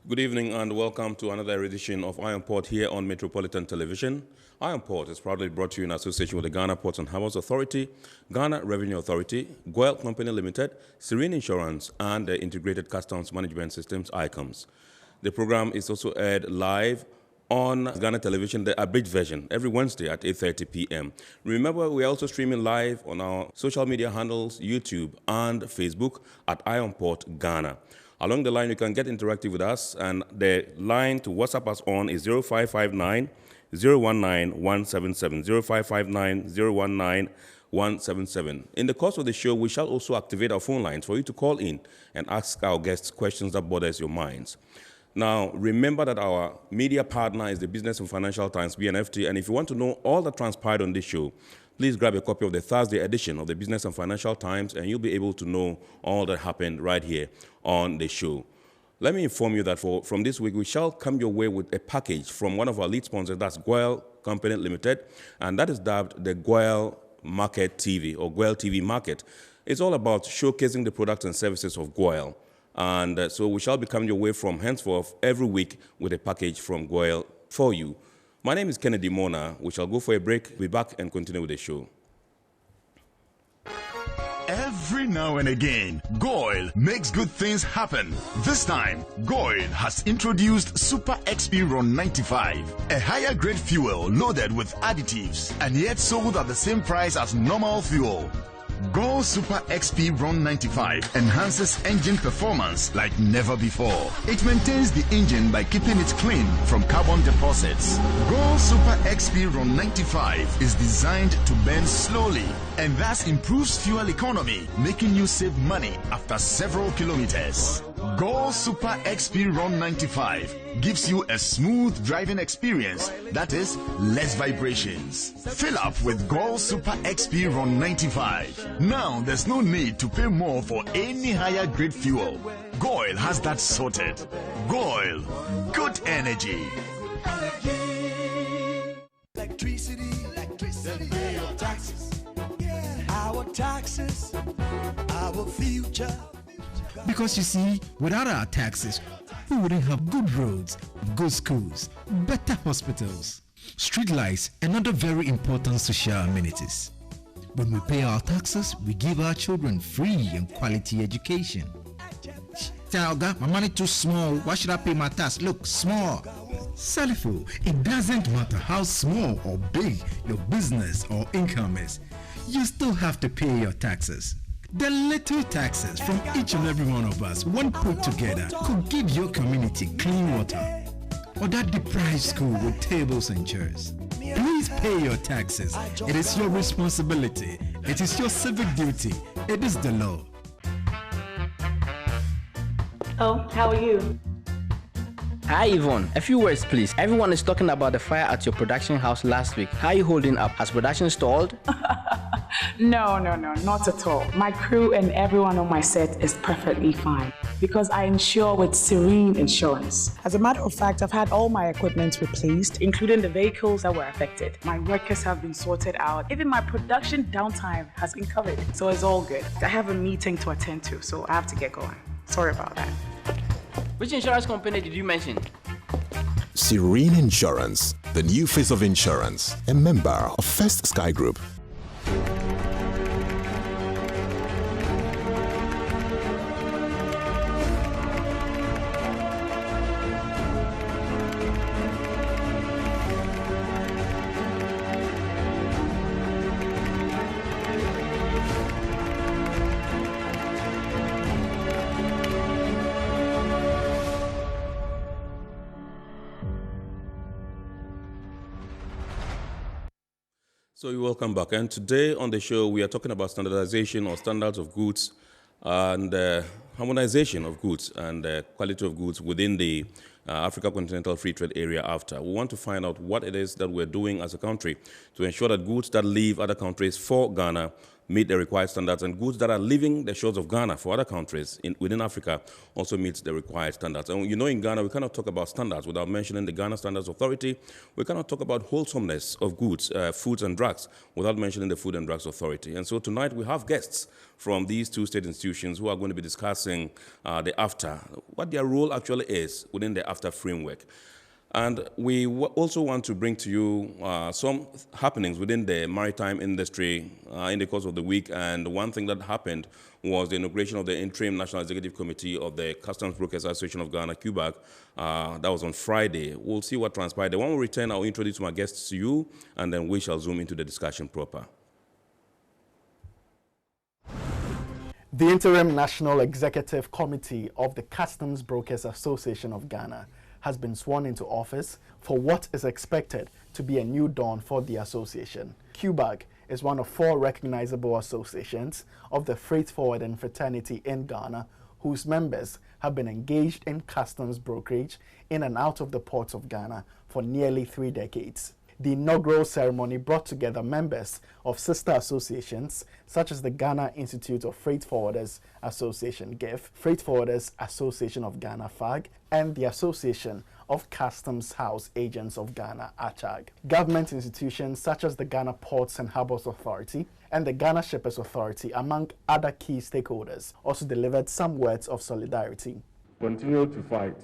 Good evening and welcome to another edition of Iron Port here on Metropolitan Television. Iron Port is proudly brought to you in association with the Ghana Ports and Harbours Authority, Ghana Revenue Authority, Goyle Company Limited, Serene Insurance, and the Integrated Customs Management Systems ICOMS. The program is also aired live on Ghana Television, the abridged version, every Wednesday at 8:30 p.m. Remember, we are also streaming live on our social media handles, YouTube and Facebook at Iron Port Ghana. Along the line, you can get interactive with us, and the line to WhatsApp us on is 0559 019 177, 0559 019 177. In the course of the show, we shall also activate our phone lines for you to call in and ask our guests questions that bothers your minds. Now, remember that our media partner is the Business and Financial Times, BNFT, and if you want to know all that transpired on this show, please grab a copy of the Thursday edition of the Business and Financial Times, and you'll be able to know all that happened right here on the show. Let me inform you that from this week, we shall come your way with a package from one of our lead sponsors, that's Goyle Company Limited, and that is dubbed the Goyle Market TV, or Goyle TV Market. It's all about showcasing the products and services of Goyle. And so we shall be coming your way from henceforth every week with a package from Goyle for you. My name is Kennedy Mona. We shall go for a break, be back and continue with the show. Every now and again, Goyle makes good things happen. This time, Goyle has introduced Super XP Ron 95, a higher grade fuel loaded with additives and yet sold at the same price as normal fuel. Goyle Super XP Ron 95 enhances engine performance like never before. It maintains the engine by keeping it clean from carbon deposits. Goyle Super XP Ron 95 is designed to burn slowly and thus improves fuel economy, making you save money after several kilometers. Goyle Super XP Ron 95 gives you a smooth driving experience, that is, less vibrations. Fill up with Goyle Super XP Ron 95. Now there's no need to pay more for any higher grade fuel. Goyle has that sorted. Goyle, good energy. Electricity, pay your taxes. Our taxes, our future. Because you see, without our taxes, we wouldn't have good roads, good schools, better hospitals, street lights, and other very important social amenities. When we pay our taxes, we give our children free and quality education. Talga, my money too small. Why should I pay my tax? Look, small. Salifo, it doesn't matter how small or big your business or income is. You still have to pay your taxes. The little taxes from each and every one of us, when put together, could give your community clean water or that deprived school with tables and chairs. Please pay your taxes. It is your responsibility. It is your civic duty. It is the law. Oh, how are you? Hi Yvonne, a few words please. Everyone is talking about the fire at your production house last week. How are you holding up? Has production stalled? No, not at all. My crew and everyone on my set is perfectly fine because I insure with Serene Insurance. As a matter of fact, I've had all my equipment replaced, including the vehicles that were affected. My workers have been sorted out. Even my production downtime has been covered. So it's all good. I have a meeting to attend to, so I have to get going. Sorry about that. Which insurance company did you mention? Serene Insurance, the new face of insurance, a member of First Sky Group. So you're welcome back. And today on the show, we are talking about standardization or standards of goods and harmonization of goods and quality of goods within the Africa Continental Free Trade Area AfCFTA. We want to find out what it is that we're doing as a country to ensure that goods that leave other countries for Ghana meet the required standards, and goods that are leaving the shores of Ghana for other countries within Africa also meet the required standards. And you know, in Ghana, we cannot talk about standards without mentioning the Ghana Standards Authority. We cannot talk about wholesomeness of goods, foods and drugs, without mentioning the Food and Drugs Authority. And so tonight we have guests from these two state institutions who are going to be discussing the AfCFTA, what their role actually is within the AfCFTA framework. And we also want to bring to you some happenings within the maritime industry in the course of the week. And one thing that happened was the inauguration of the Interim National Executive Committee of the Customs Brokers Association of Ghana, CUBAG. That was on Friday. We'll see what transpired. When we return, I'll introduce my guests to you, and then we shall zoom into the discussion proper. The Interim National Executive Committee of the Customs Brokers Association of Ghana has been sworn into office for what is expected to be a new dawn for the association. CUBAG is one of 4 recognizable associations of the freight forwarding fraternity in Ghana, whose members have been engaged in customs brokerage in and out of the ports of Ghana for nearly 3 decades. The inaugural ceremony brought together members of sister associations such as the Ghana Institute of Freight Forwarders Association GIF, Freight Forwarders Association of Ghana FAG, and the Association of Customs House Agents of Ghana ACCRA. Government institutions such as the Ghana Ports and Harbours Authority and the Ghana Shippers Authority, among other key stakeholders, also delivered some words of solidarity. Continue to fight,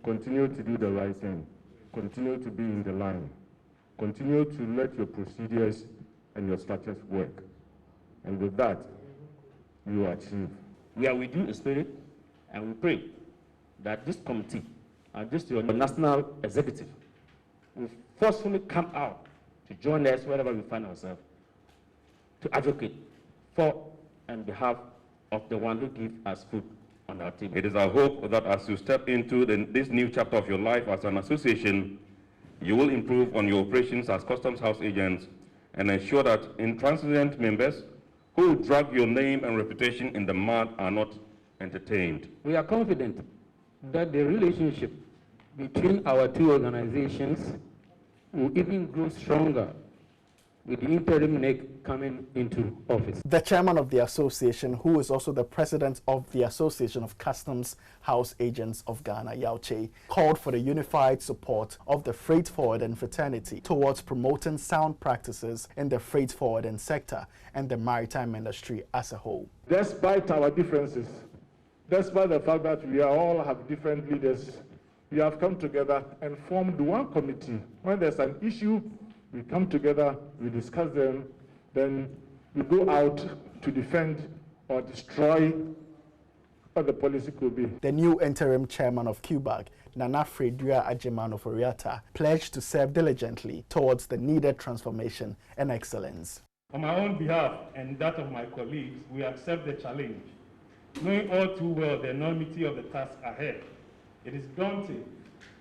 continue to do the right thing, continue to be in the line. Continue to let your procedures and your structures work. And with that, you will achieve. We are with you in spirit, and we pray that this committee and this your national executive will forcefully come out to join us wherever we find ourselves to advocate for and behalf of the one who gives us food on our table. It is our hope that as you step into this new chapter of your life as an association, you will improve on your operations as customs house agents and ensure that intransigent members who drag your name and reputation in the mud are not entertained. We are confident that the relationship between our 2 organizations will even grow stronger with the interim NEC coming into office. The chairman of the association, who is also the president of the Association of Customs House Agents of Ghana, Yauche, called for the unified support of the freight forwarding fraternity towards promoting sound practices in the freight forwarding sector and the maritime industry as a whole. Despite our differences, despite the fact that we all have different leaders, we have come together and formed one committee. When there's an issue, we come together, we discuss them, then we go out to defend or destroy what the policy could be. The new interim chairman of CUBAG, Nana Fredua Ajimano Foriata, pledged to serve diligently towards the needed transformation and excellence. On my own behalf and that of my colleagues, we accept the challenge, knowing all too well the enormity of the task ahead. It is daunting,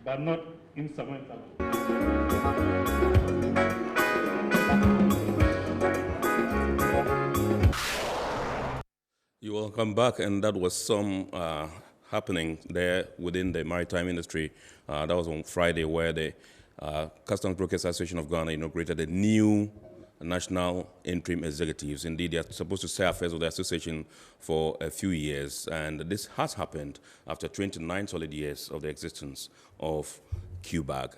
but not insurmountable. You will come back, and that was some happening there within the maritime industry. That was on Friday, where the Customs Brokers Association of Ghana inaugurated a new national interim executives. Indeed, they are supposed to say affairs of the association for a few years, and this has happened after 29 solid years of the existence of CUBAG.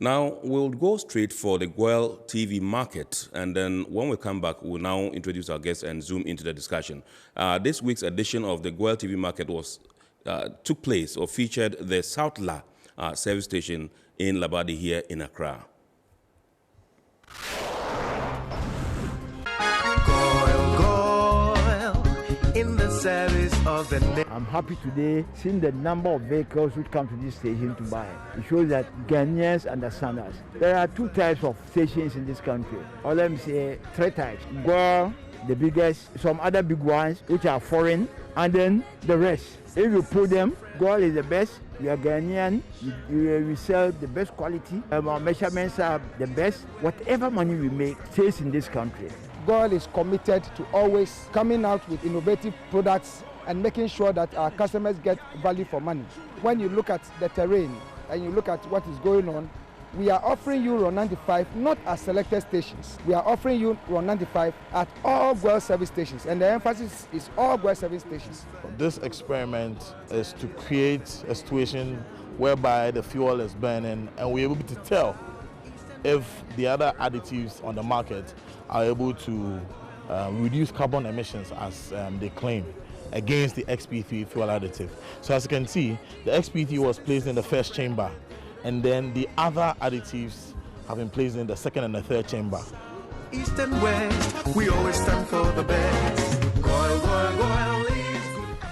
Now, we'll go straight for the GOIL TV market, and then when we come back, we'll now introduce our guests and zoom into the discussion. This week's edition of the GOIL TV market took place or featured the South La service station in Labadi here in Accra. In the service of the day. I'm happy today seeing the number of vehicles which come to this station to buy. It shows that Ghanaians understand us. There are 2 types of stations in this country. Or let me say 3 types. GOIL, the biggest, some other big ones which are foreign, and then the rest. If you put them, GOIL is the best. We are Ghanaian, we sell the best quality. Our measurements are the best. Whatever money we make stays in this country. GOIL is committed to always coming out with innovative products and making sure that our customers get value for money. When you look at the terrain and you look at what is going on, we are offering you RON 95 not at selected stations. We are offering you RON 95 at all GOIL service stations, and the emphasis is all GOIL service stations. This experiment is to create a situation whereby the fuel is burning and we're able to tell if the other additives on the market are able to reduce carbon emissions as they claim against the XP3 fuel additive. So as you can see, the XP3 was placed in the first chamber, and then the other additives have been placed in the second and the third chamber. East and west, we always stand for the best. GOIL, GOIL, GOIL.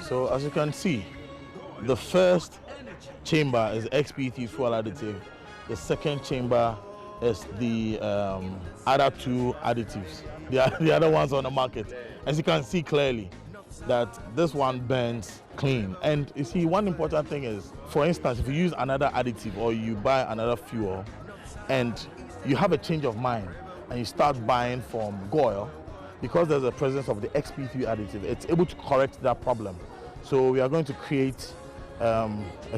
So as you can see, the first chamber is XP3 fuel additive. The second chamber is the other two additives, the other ones on the market. As you can see clearly, that this one burns clean. And you see, one important thing is, for instance, if you use another additive or you buy another fuel and you have a change of mind and you start buying from GOIL, because there's a presence of the XP3 additive, it's able to correct that problem. So we are going to create a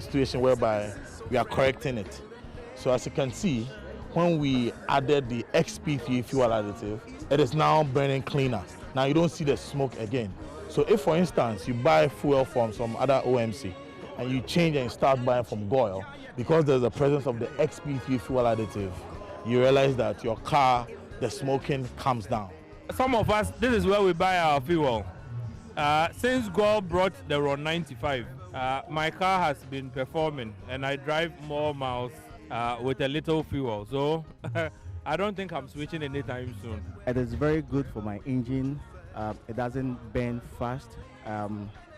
situation whereby we are correcting it. So as you can see, when we added the XP3 fuel additive, it is now burning cleaner. Now you don't see the smoke again. So if, for instance, you buy fuel from some other OMC and you change and start buying from GOIL, because there's a presence of the XP3 fuel additive, you realize that your car, the smoking comes down. Some of us, this is where we buy our fuel. Since GOIL brought the RON 95, my car has been performing and I drive more miles with a little fuel. So I don't think I'm switching anytime soon. It is very good for my engine. It doesn't burn fast.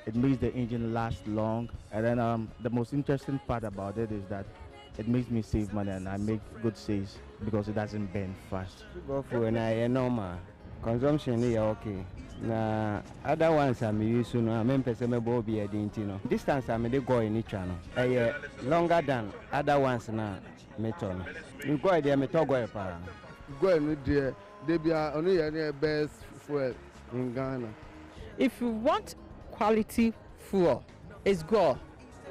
It makes the engine last long. And then the most interesting part about it is that it makes me save money and I make good sales because it doesn't burn fast. Go for a normal consumption is okay. Na other ones I'm used to, I'm person be a dintino. Distance I'm the go in each channel. Longer than other ones na meton. You go there meton go para. Go in there. They be only the best fuel in Ghana. If you want quality fuel, it's GOIL.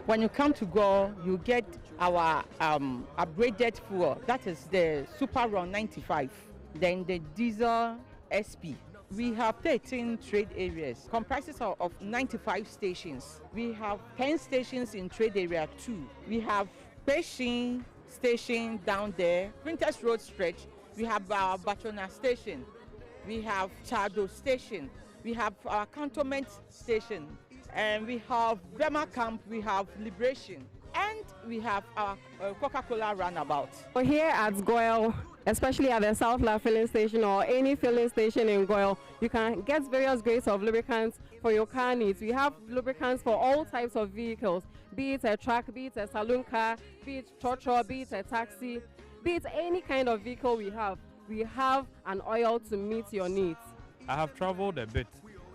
When you come to GOIL, you get our upgraded fuel. That is the Super RON 95. Then the diesel SP. We have 13 trade areas, comprises of 95 stations. We have 10 stations in trade area 2. We have Peshin station down there, Printers Road stretch. We have our Batona station. We have Chado station. We have our Cantonment station. And we have Bema Camp, we have Liberation. And we have our Coca-Cola runabout. Here at GOIL, especially at the South La filling station or any filling station in GOIL, you can get various grades of lubricants for your car needs. We have lubricants for all types of vehicles, be it a truck, be it a saloon car, be it trotro, be it a taxi, be it any kind of vehicle we have. We have an oil to meet your needs. I have traveled a bit,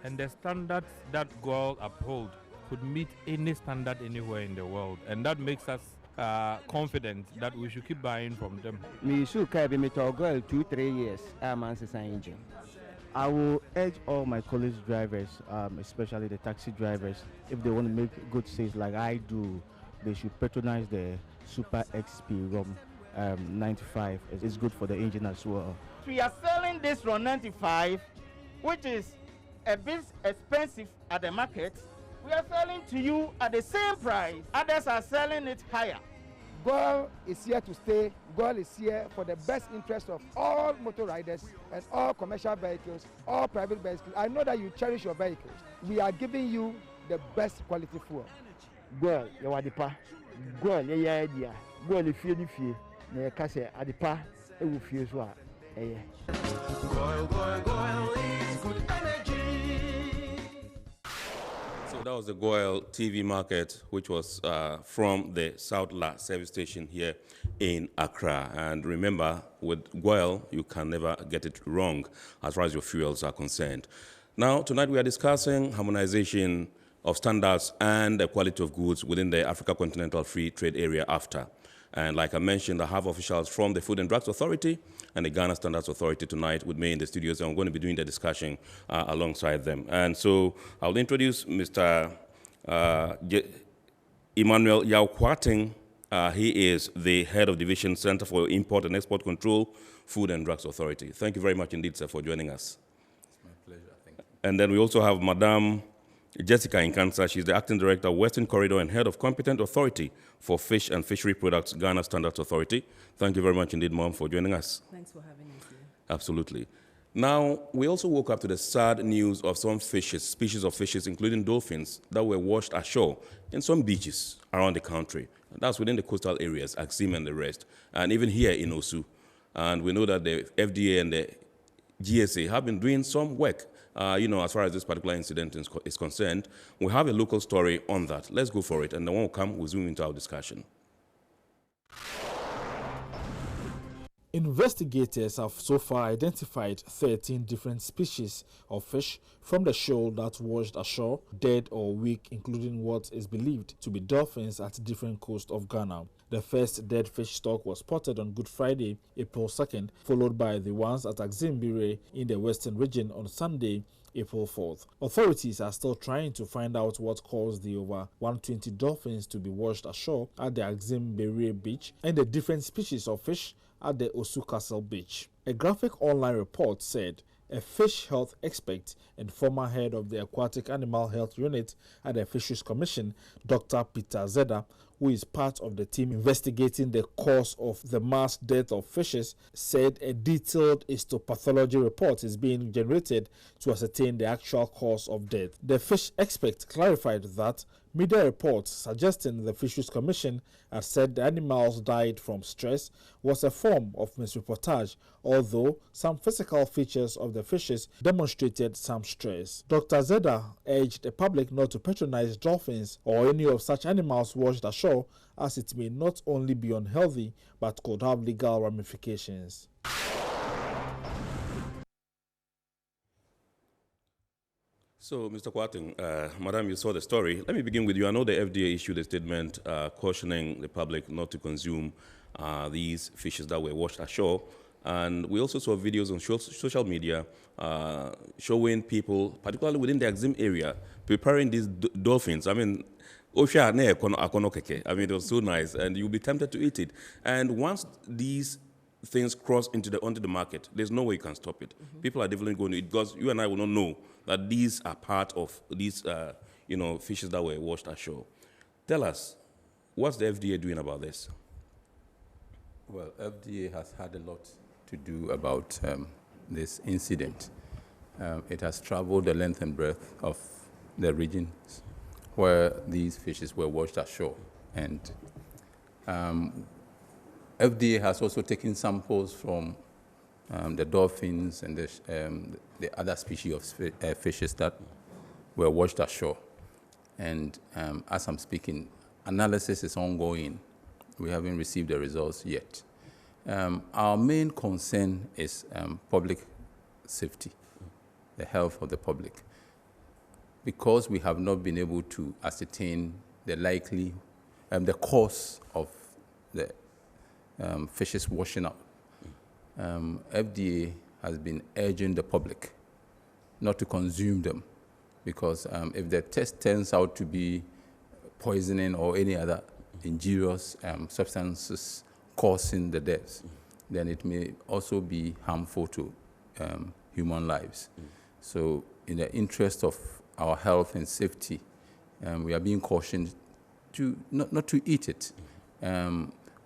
and the standards that GOIL uphold could meet any standard anywhere in the world, and that makes us confident that we should keep buying from them. Me should carry me to GOIL 2-3 years. I'm engine. I will urge all my colleague drivers, especially the taxi drivers, if they want to make good sales like I do, they should patronize the Super XP RON 95. It's good for the engine as well. We are selling this RON 95, which is a bit expensive at the market. We are selling to you at the same price. Others are selling it higher. GOIL is here to stay. GOIL is here for the best interest of all motor riders and all commercial vehicles, all private vehicles. I know that you cherish your vehicles. We are giving you the best quality fuel. GOIL, you are the pa. GOIL, you are the idea. GOIL, if you feel, you can say, at the pa, it will feel so. GOIL, GOIL, GOIL is good energy. So that was the GOIL TV market, which was from the South La service station here in Accra. And remember, with GOIL, you can never get it wrong as far as your fuels are concerned. Now, tonight we are discussing harmonization of standards and the quality of goods within the Africa Continental Free Trade Area AfCFTA. And like I mentioned, I have officials from the Food and Drugs Authority and the Ghana Standards Authority tonight with me in the studios, and I'm going to be doing the discussion alongside them. And so I'll introduce Mr. Emmanuel Yao Kwarting, He is the head of division Center for Import and Export Control, Food and Drugs Authority. Thank you very much indeed, sir, for joining us. It's my pleasure. Thank you. And then we also have Madam Jessica Inkansa. She's the Acting Director, Western Corridor, and Head of Competent Authority for Fish and Fishery Products, Ghana Standards Authority. Thank you very much indeed, Mom, for joining us. Thanks for having us here. Absolutely. Now, we also woke up to the sad news of some species of fishes, including dolphins, that were washed ashore in some beaches around the country. That's within the coastal areas, Axim and the rest, and even here in Osu. And we know that the FDA and the GSA have been doing some work, as far as this particular incident is concerned. We have a local story on that. Let's go for it, and then when we come, we'll zoom into our discussion. Investigators have so far identified 13 different species of fish from the shoal that washed ashore, dead or weak, including what is believed to be dolphins at different coasts of Ghana. The first dead fish stock was spotted on Good Friday, April 2nd, followed by the ones at Aximbire in the western region on Sunday, April 4th. Authorities are still trying to find out what caused the over 120 dolphins to be washed ashore at the Aximbire beach and the different species of fish at the Osu Castle beach. A graphic online report said a fish health expert and former head of the Aquatic Animal Health Unit at the Fisheries Commission, Dr. Peter Zeda, who is part of the team investigating the cause of the mass death of fishes, said a detailed histopathology report is being generated to ascertain the actual cause of death. The fish expert clarified that media reports suggesting the Fisheries Commission had said the animals died from stress was a form of misreportage, although some physical features of the fishes demonstrated some stress. Dr. Zeda urged the public not to patronize dolphins or any of such animals washed ashore, as it may not only be unhealthy but could have legal ramifications. So, Mr. Kwating, Madam, you saw the story. Let me begin with you. I know the FDA issued a statement cautioning the public not to consume these fishes that were washed ashore. And we also saw videos on social media showing people, particularly within the Axim area, preparing these dolphins. I mean, it was so nice, and you'll be tempted to eat it. And once these things cross onto the market, there's no way you can stop it. Mm-hmm. People are definitely going to eat, because you and I will not know that these are part of these, fishes that were washed ashore. Tell us, what's the FDA doing about this? Well, FDA has had a lot to do about this incident. It has traveled the length and breadth of the regions where these fishes were washed ashore. And FDA has also taken samples from the dolphins and the other species of fishes that were washed ashore. And as I'm speaking, analysis is ongoing. We haven't received the results yet. Our main concern is public safety, the health of the public, because we have not been able to ascertain the cause of the fishes washing up. FDA has been urging the public not to consume them, because if the test turns out to be poisoning or any other injurious substances causing the deaths, then it may also be harmful to human lives. So in the interest of our health and safety, we are being cautioned to not to eat it.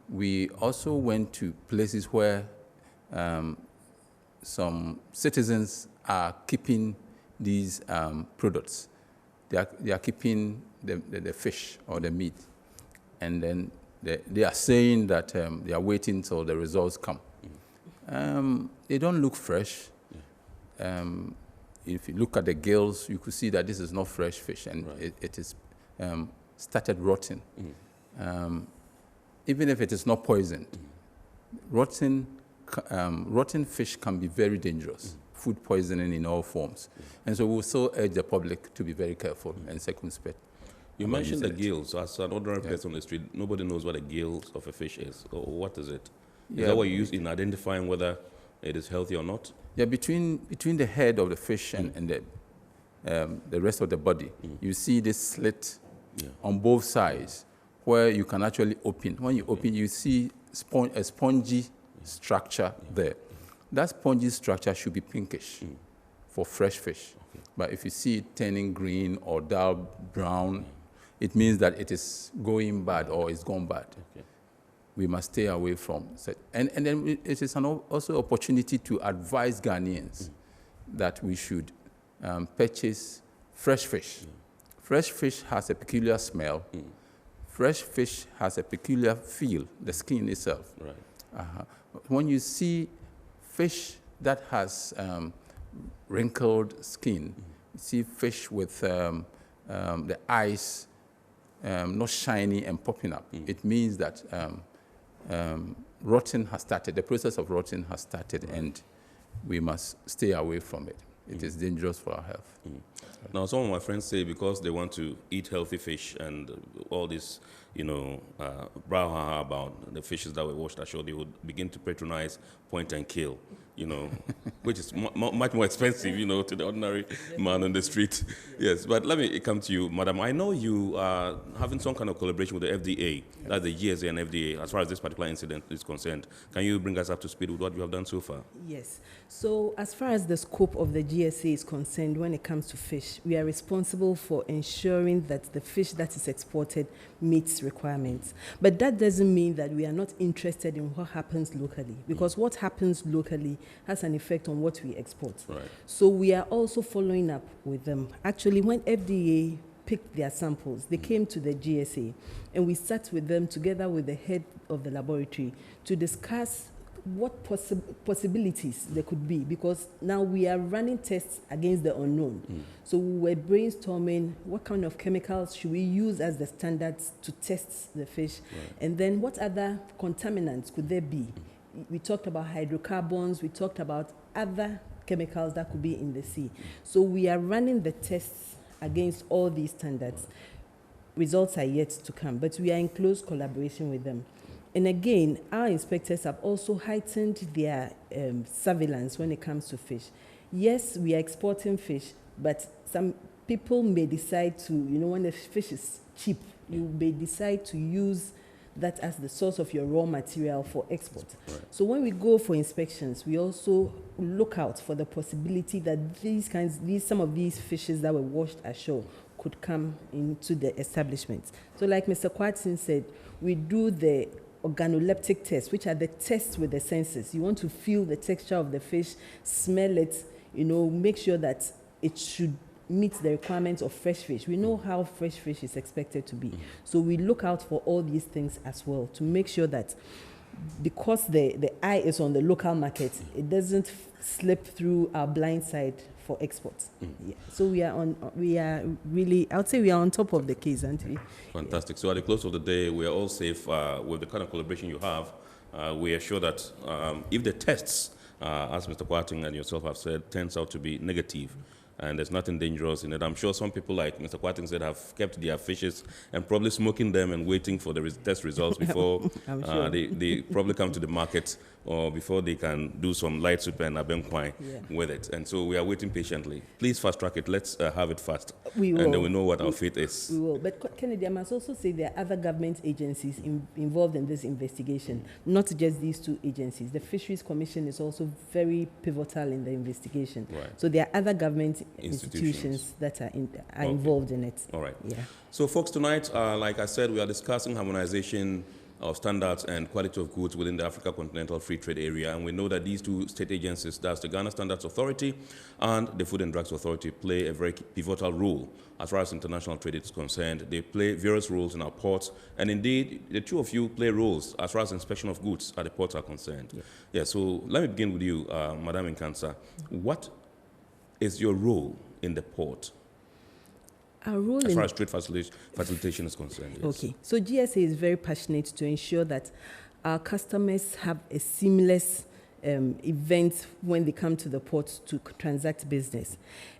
We also went to places where some citizens are keeping these products. They are keeping the fish or the meat, and then they are saying that they are waiting till the results come. They don't look fresh. If you look at the gills, you could see that this is not fresh fish, and it is started rotting. Even if it is not poisoned, rotten fish can be very dangerous. Food poisoning in all forms. And so we will still urge the public to be very careful and circumspect. You mentioned the gills. As an ordinary person on the street, nobody knows what a gills of a fish is. Or what is it? Is that what you use in identifying whether it is healthy or not? Yeah, between the head of the fish and the rest of the body, you see this slit on both sides where you can actually open. When you open, you see a spongy structure there. That spongy structure should be pinkish for fresh fish. But if you see it turning green or dull brown, it means that it is going bad or it's gone bad. We must stay away from it. And then it is also an opportunity to advise Ghanaians that we should purchase fresh fish. Fresh fish has a peculiar smell. Fresh fish has a peculiar feel, the skin itself. Right. When you see fish that has wrinkled skin, you see fish with the eyes not shiny and popping up, it means that rotting has started. The process of rotting has started, and we must stay away from it. It is dangerous for our health. Now, some of my friends say because they want to eat healthy fish and all this, brouhaha about the fishes that were washed ashore, they would begin to patronize point and kill, which is much more expensive, to the ordinary man on the street. Yes, but let me come to you, Madam. I know you are having some kind of collaboration with the FDA, that's the GSA and FDA, as far as this particular incident is concerned. Can you bring us up to speed with what you have done so far? Yes. So as far as the scope of the GSA is concerned, when it comes to fish, we are responsible for ensuring that the fish that is exported meets requirements. But that doesn't mean that we are not interested in what happens locally, because what happens locally has an effect on what we export. Right. So we are also following up with them. Actually, when FDA picked their samples, they came to the GSA, and we sat with them together with the head of the laboratory to discuss what possibilities there could be, because now we are running tests against the unknown. So we were brainstorming what kind of chemicals should we use as the standards to test the fish, and then what other contaminants could there be. We talked about hydrocarbons, we talked about other chemicals that could be in the sea. So we are running the tests against all these standards. Results are yet to come, but we are in close collaboration with them. And again, our inspectors have also heightened their surveillance when it comes to fish. Yes, we are exporting fish, but some people may decide to, when the fish is cheap, you may decide to use that as the source of your raw material for export. Right. So when we go for inspections, we also look out for the possibility that some of these fishes that were washed ashore could come into the establishment. So like Mr. Kwartson said, we do the organoleptic tests, which are the tests with the senses. You want to feel the texture of the fish, smell it, make sure that it should meet the requirements of fresh fish. We know how fresh fish is expected to be. So we look out for all these things as well to make sure that because the eye is on the local market, it doesn't slip through our blind side for exports. Yeah. So we are really, I would say we are on top of the case, aren't we? Fantastic. So at the close of the day, we are all safe with the kind of collaboration you have. We are sure that if the tests, as Mr. Kwarteng and yourself have said, turns out to be negative, and there's nothing dangerous in it. I'm sure some people, like Mr. Kwarteng said, have kept their fishes and probably smoking them and waiting for the test results before sure. they probably come to the market or before they can do some light soup and abenkwai with it. And so we are waiting patiently. Please fast track it. Let's have it fast. We will. And then we know what our fate is. We will. But Kennedy, I must also say there are other government agencies involved in this investigation, not just these two agencies. The Fisheries Commission is also very pivotal in the investigation. Right. So there are other government institutions that are involved in it. All right. Yeah. So folks, tonight, like I said, we are discussing harmonization of standards and quality of goods within the Africa Continental Free Trade Area. And we know that these two state agencies, that's the Ghana Standards Authority and the Food and Drugs Authority, play a very pivotal role as far as international trade is concerned. They play various roles in our ports. And indeed, the two of you play roles as far as inspection of goods at the ports are concerned. Yeah, so let me begin with you, Madam Nkansa. What is your role in the port? Our role as far as trade facilitation is concerned. Yes. Okay. So GSA is very passionate to ensure that our customers have a seamless event when they come to the port to transact business.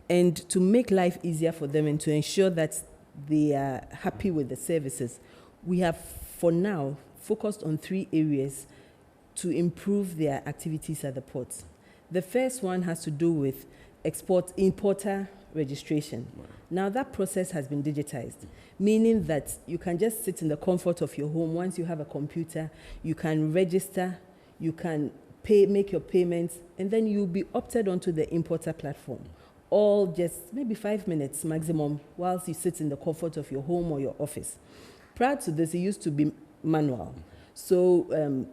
And to make life easier for them and to ensure that they are happy with the services, we have, for now, focused on 3 areas to improve their activities at the ports. The first one has to do with importer registration. Now that process has been digitized, meaning that you can just sit in the comfort of your home. Once you have a computer, you can register, you can make your payments, and then you'll be opted onto the importer platform. All just maybe 5 minutes maximum whilst you sit in the comfort of your home or your office. Prior to this, it used to be manual. So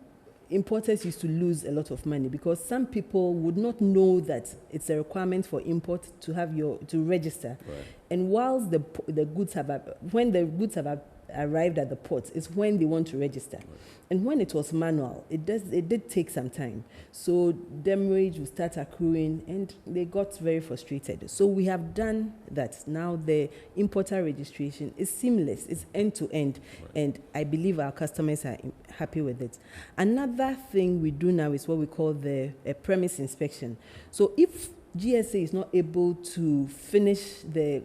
importers used to lose a lot of money because some people would not know that it's a requirement for import to have to register. Right. And whilst when the goods have arrived at the port is when they want to register. Right. And when it was manual, it did take some time. So demurrage will start accruing and they got very frustrated. So we have done that. Now the importer registration is seamless, it's end to end. Right. And I believe our customers are happy with it. Another thing we do now is what we call the premise inspection. So if GSA is not able to finish the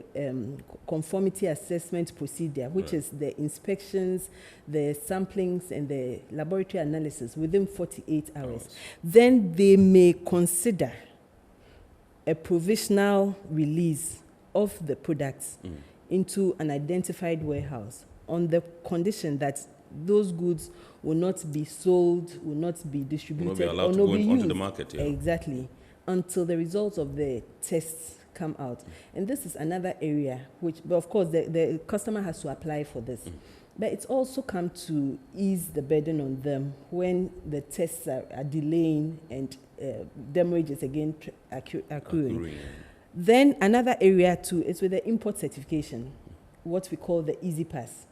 conformity assessment procedure, which is the inspections, the samplings, and the laboratory analysis within 48 hours, then they may consider a provisional release of the products into an identified warehouse on the condition that those goods will not be sold, will not be distributed, will not be allowed to go onto the market. Yeah. Exactly. Until the results of the tests come out. And this is another area but of course, the customer has to apply for this. But it's also come to ease the burden on them when the tests are delaying and demurrage is again accruing. Then another area too is with the import certification, what we call the Easy Pass.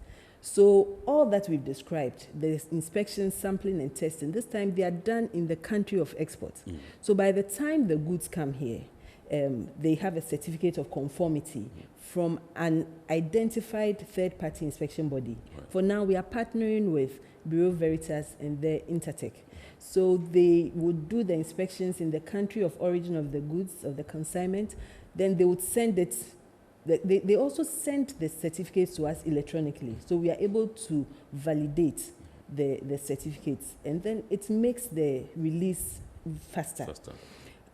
So all that we've described, the inspection, sampling, and testing, this time they are done in the country of export. So by the time the goods come here, they have a certificate of conformity from an identified third-party inspection body. Right. For now, we are partnering with Bureau Veritas and the Intertech. So they would do the inspections in the country of origin of the goods, of the consignment, then they would send it. They also sent the certificates to us electronically, so we are able to validate the certificates, and then it makes the release faster.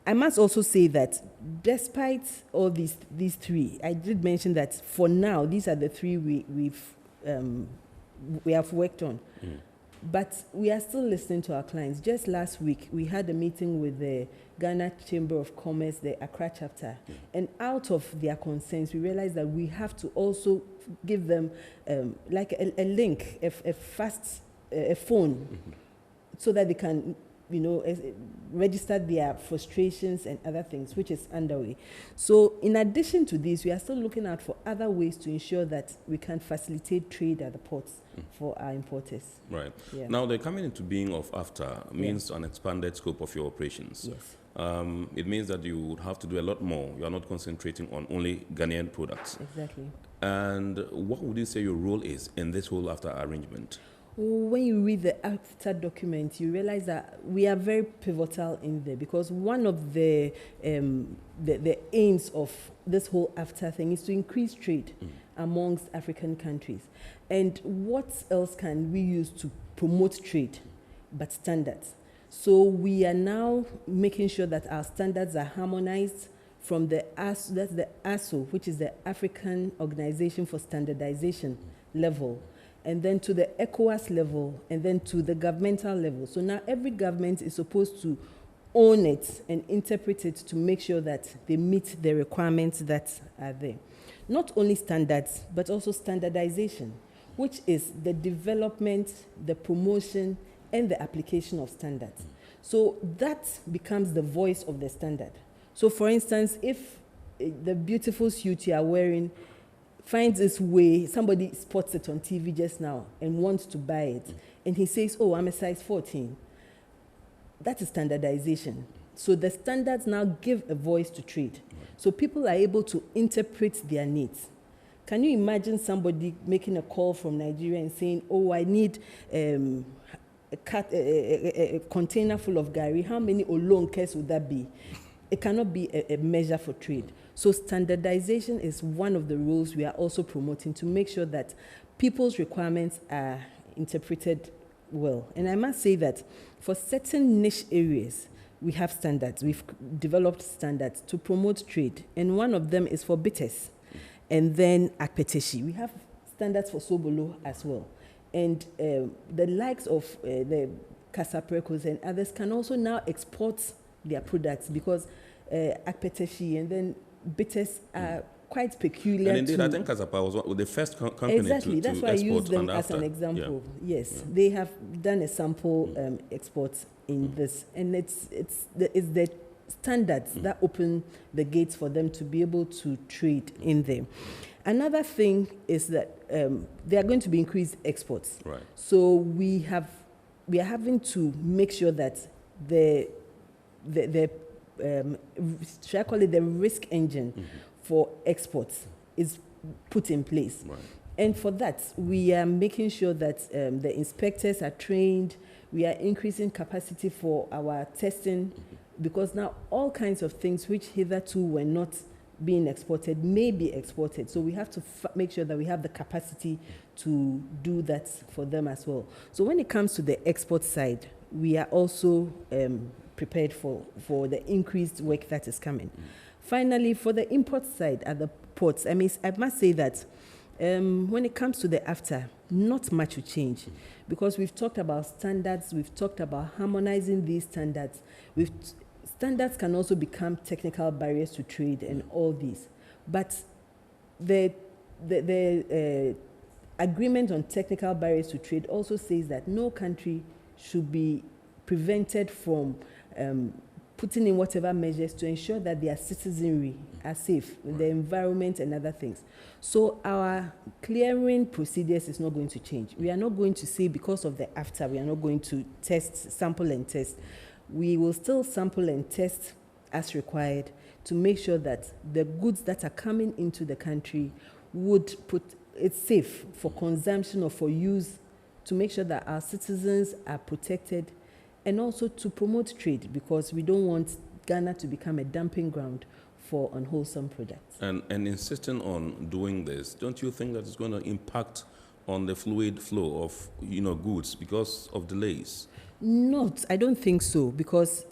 I must also say that despite all these three, I did mention that for now, these are the three we have worked on. But we are still listening to our clients. Just last week, we had a meeting with the Ghana Chamber of Commerce, the ACCRA chapter, and out of their concerns, we realized that we have to also give them like a link, a phone, so that they can, register their frustrations and other things, which is underway. So in addition to this, we are still looking out for other ways to ensure that we can facilitate trade at the ports for our importers. Right. Yeah. Now, the coming into being of AfCFTA means an expanded scope of your operations. Yes. It means that you would have to do a lot more. You are not concentrating on only Ghanaian products. Exactly. And what would you say your role is in this whole AfCFTA arrangement? When you read the AfCFTA document, you realize that we are very pivotal in there, because one of the aims of this whole AfCFTA thing is to increase trade amongst African countries. And what else can we use to promote trade but standards? So we are now making sure that our standards are harmonized from the ASO, which is the African Organization for Standardization level, and then to the ECOWAS level, and then to the governmental level. So now every government is supposed to own it and interpret it to make sure that they meet the requirements that are there. Not only standards, but also standardization, which is the development, the promotion, and the application of standards. So that becomes the voice of the standard. So for instance, if the beautiful suit you are wearing finds its way, somebody spots it on TV just now and wants to buy it, and he says, oh, I'm a size 14, that is standardization. So the standards now give a voice to trade. So people are able to interpret their needs. Can you imagine somebody making a call from Nigeria and saying, oh, I need a container full of gari? How many olonkes would that be? It cannot be a measure for trade. So standardization is one of the rules we are also promoting to make sure that people's requirements are interpreted well. And I must say that for certain niche areas, we have standards. We've developed standards to promote trade, and one of them is for bitters, and then akpeteshi. We have standards for sobolo as well, and the likes of the Casaprecos and others can also now export their products because akpeteshi and then bitters are quite peculiar. And indeed, I think Casapa was the first company exactly. to That's why I use them as an example. Yeah. Yes, they have done a sample export in this, and it's the standards that open the gates for them to be able to trade in there. Another thing is that there are going to be increased exports. Right. So we are having to make sure that the should I call it the risk engine for exports is put in place. Right. And for that, we are making sure that the inspectors are trained. We are increasing capacity for our testing because now all kinds of things which hitherto were not being exported may be exported. So we have to make sure that we have the capacity to do that for them as well. So when it comes to the export side, we are also prepared for the increased work that is coming. Finally, for the import side at the ports, I must say that when it comes to the AfCFTA, not much will change because we've talked about standards, we've talked about harmonizing these standards. Standards can also become technical barriers to trade and all these. But the agreement on technical barriers to trade also says that no country should be prevented from putting in whatever measures to ensure that their citizenry are safe, the environment and other things. So our clearing procedures is not going to change. We are not going to say because of the AfCFTA, we are not going to sample and test. We will still sample and test as required to make sure that the goods that are coming into the country would put it safe for consumption or for use, to make sure that our citizens are protected, and also to promote trade because we don't want Ghana to become a dumping ground for unwholesome products. And insisting on doing this, don't you think that it's going to impact on the fluid flow of goods because of delays? Not, I don't think so, because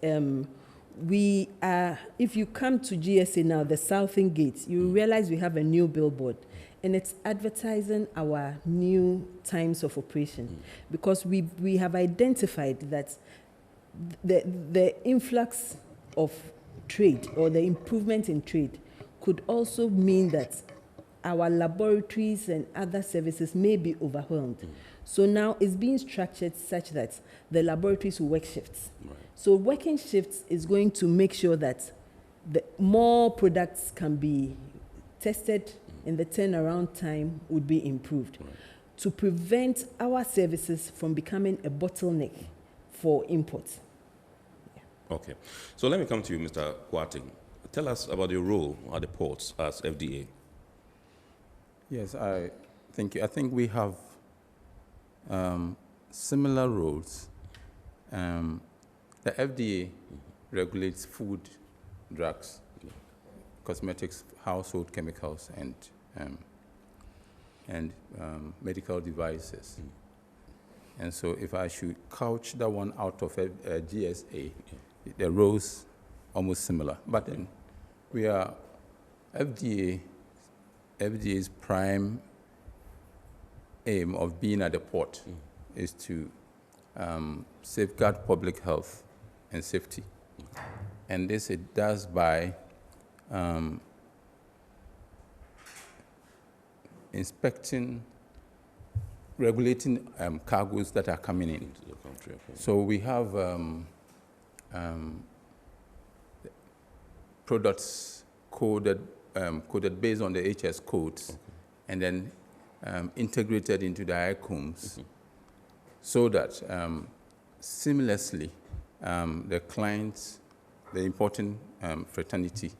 we are, if you come to GSA now, the Southern Gate, you realize we have a new billboard, and it's advertising our new times of operation, because we have identified that the influx of trade or the improvement in trade could also mean that our laboratories and other services may be overwhelmed. So now it's being structured such that the laboratories will work shifts. Right. So working shifts is going to make sure that more products can be tested and the turnaround time would be improved to prevent our services from becoming a bottleneck for imports. Okay. So let me come to you, Mr. Kwarting. Tell us about your role at the ports as FDA. Yes, thank you. I think we have similar roles. The FDA regulates food, drugs, cosmetics, household chemicals, and medical devices. And so if I should couch that one out of GSA, the roles almost similar. But then we are FDA's prime aim of being at the port is to safeguard public health and safety. And this it does by inspecting, regulating cargoes that are coming into the country. Okay. So we have products coded based on the HS codes, and then integrated into the ICOMs, so that seamlessly the clients, the importing fraternity,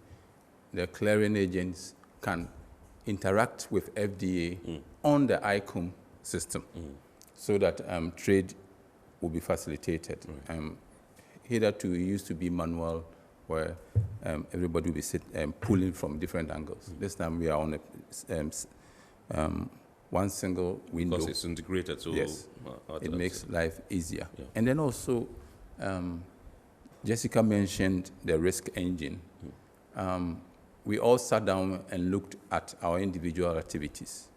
the clearing agents can interact with FDA on the ICOM system, so that trade will be facilitated. Hitherto, it used to be manual, where everybody will be pulling from different angles. This time we are on one single window. Because it's integrated, so yes, it makes life easier. Yeah. And then also, Jessica mentioned the risk engine. We all sat down and looked at our individual activities,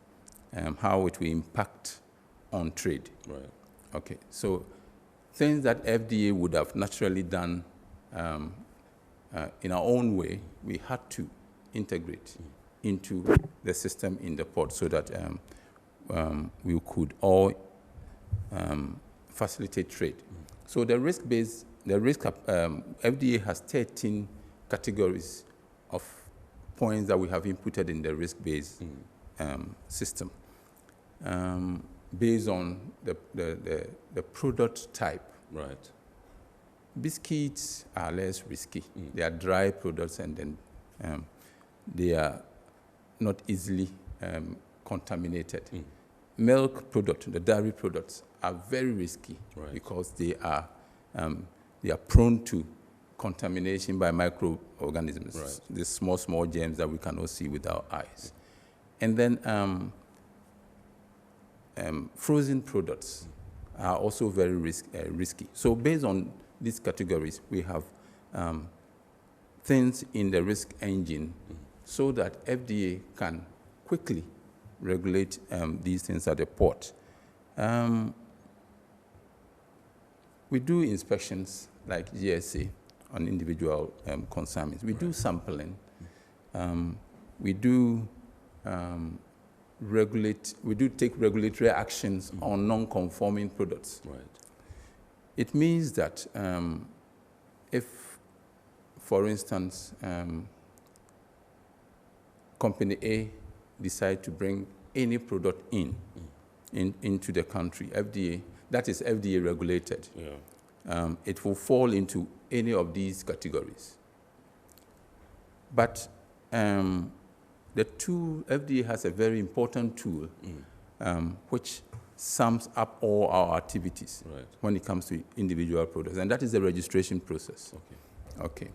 how it will impact on trade. Right. Okay, so things that FDA would have naturally done in our own way, we had to integrate into the system in the port so that we could all facilitate trade. So the FDA has 13 categories of points that we have inputted in the risk-based system based on the product type. Right. Biscuits are less risky. They are dry products, and then they are not easily contaminated. Milk product, the dairy products, are very risky because they are prone to contamination by microorganisms, these small germs that we cannot see with our eyes. And then frozen products are also very risky. So based on these categories, we have things in the risk engine so that FDA can quickly regulate these things at the port. We do inspections like GSA on individual consignments. We do sampling. We do take regulatory actions on non-conforming products. Right. It means that if, for instance, Company A decide to bring any product into the country, FDA, that is FDA regulated, it will fall into any of these categories. But FDA has a very important tool which sums up all our activities when it comes to individual products, and that is the registration process. Okay.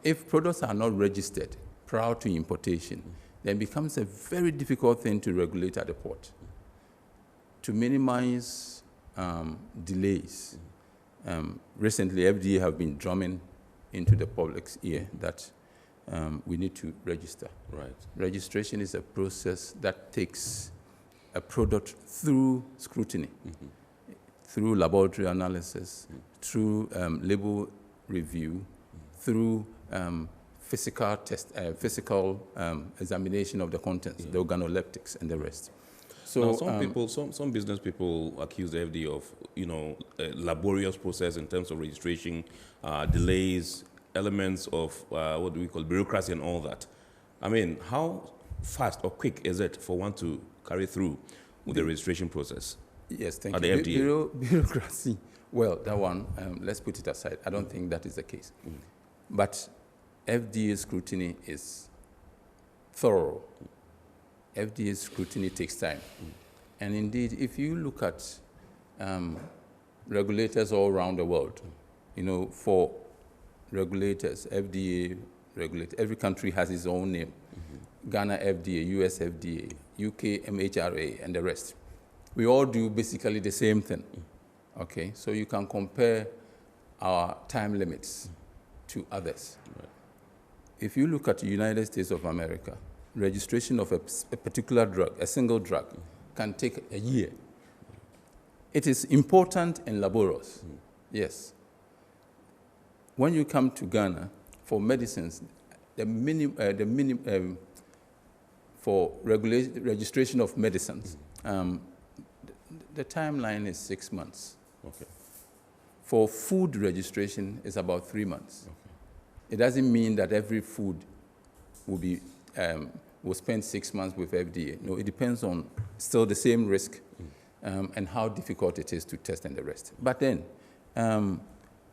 If products are not registered prior to importation, then it becomes a very difficult thing to regulate at the port. To minimize delays, recently FDA have been drumming into the public's ear that we need to register. Right. Registration is a process that takes a product through scrutiny, through laboratory analysis, through label review, through physical examination of the contents, the organoleptics, and the rest. So now some business people accuse the FDA of, a laborious process in terms of registration, delays, elements of what do we call bureaucracy and all that. I mean, how fast or quick is it for one to carry through with the registration process? Yes, thank at you. The FDA? Bureaucracy. Well, that one, let's put it aside. I don't think that is the case. But FDA scrutiny is thorough. FDA scrutiny takes time. And indeed, if you look at regulators all around the world, for regulators, FDA regulator, every country has its own name. Ghana FDA, US FDA, UK MHRA, and the rest. We all do basically the same thing. Okay, so you can compare our time limits to others. If you look at the United States of America, registration of a particular drug, a single drug, can take a year. It is important and laborious, yes. When you come to Ghana, for medicines, for registration of medicines, the timeline is 6 months. Okay. For food registration, it's about 3 months. Okay. It doesn't mean that every food will spend 6 months with FDA. No, it depends on still the same risk and how difficult it is to test and the rest. But then,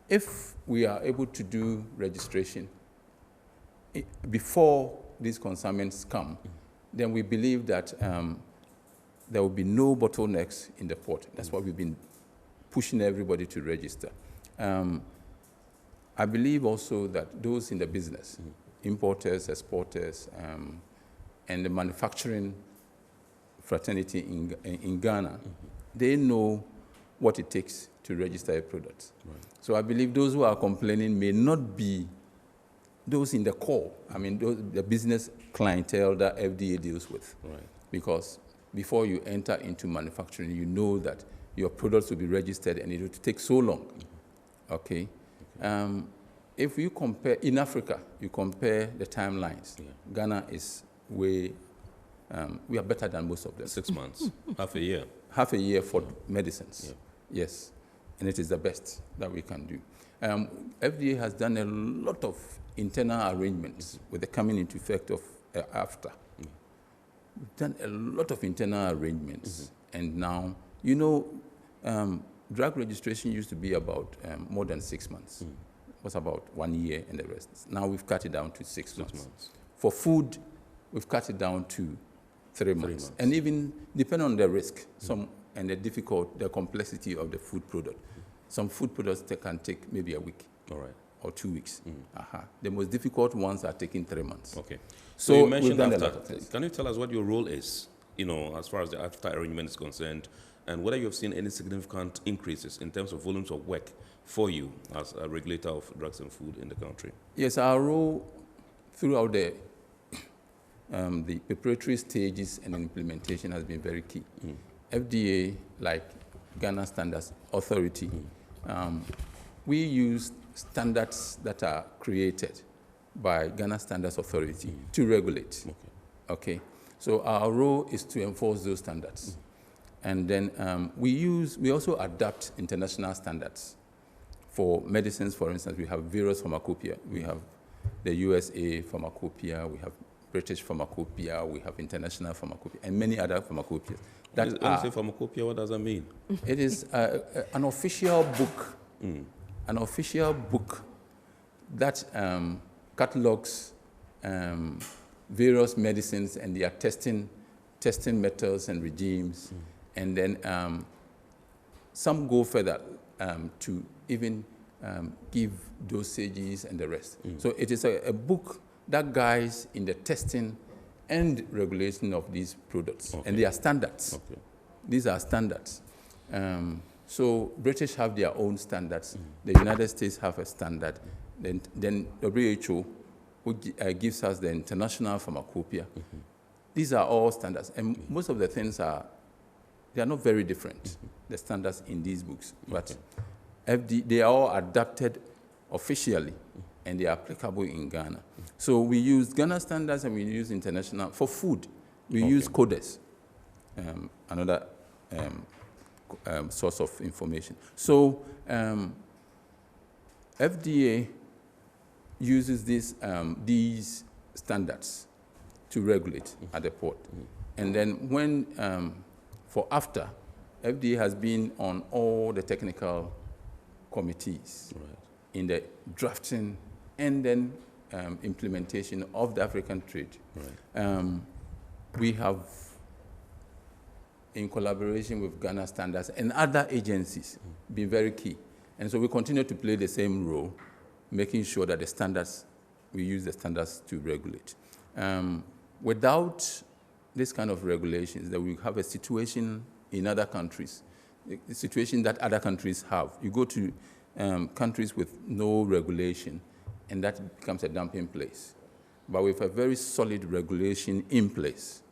if we are able to do registration before these consignments come, then we believe that there will be no bottlenecks in the port. That's why we've been pushing everybody to register. I believe also that those in the business, importers, exporters, and the manufacturing fraternity in Ghana, they know what it takes to register a product. Right. So I believe those who are complaining may not be those in the core, I mean, the business clientele that FDA deals with. Right. Because before you enter into manufacturing, you know that your products will be registered and it will take so long. Okay? If you compare, in Africa, you compare the timelines, Ghana is way, we are better than most of them. 6 months, half a year. Half a year for medicines, yes. And it is the best that we can do. FDA has done a lot of internal arrangements with the coming into effect of AfCFTA. We've done a lot of internal arrangements. And now, you know, drug registration used to be about more than 6 months. It was about 1 year and the rest. Now we've cut it down to 6 months. For food, we've cut it down to 3 months. And even depending on the risk, and the complexity of the food product. Some food products can take maybe a week. All right. Or 2 weeks. The most difficult ones are taking 3 months. Okay. So you mentioned we've done a lot of AfCFTA. things. Can you tell us what your role is, you know, as far as the AfCFTA arrangement is concerned, and whether you have seen any significant increases in terms of volumes of work for you as a regulator of drugs and food in the country? Yes, our role throughout the preparatory stages and implementation has been very key. FDA, like Ghana Standards Authority, we use standards that are created by Ghana Standards Authority to regulate. Okay. So our role is to enforce those standards. And then we also adapt international standards. For medicines, for instance, we have various pharmacopoeia. We have the USA pharmacopoeia, we have British pharmacopoeia, we have international pharmacopoeia, and many other pharmacopoeias. When you say pharmacopoeia, what does that mean? It is an official book, an official book that catalogs various medicines and their testing methods and regimes, and then some go further to even give dosages and the rest. So it is a book that guides in the testing and regulation of these products. And they are standards. These are standards. So British have their own standards. The United States have a standard. Then WHO, who gives us the international pharmacopoeia. These are all standards. And most of the things they are not very different, the standards in these books. But they are all adapted officially, and they are applicable in Ghana. So we use Ghana standards and we use international. For food, we use CODES, another source of information. So FDA uses these standards to regulate at the port. And then when, for AfCFTA, FDA has been on all the technical committees in the drafting and then implementation of the African trade. We have, in collaboration with Ghana Standards and other agencies, been very key. And so we continue to play the same role, making sure that the standards, we use the standards to regulate. Without this kind of regulations, that we have a situation in other countries, a situation that other countries have. You go to countries with no regulation, and that becomes a dumping place. But with a very solid regulation in place,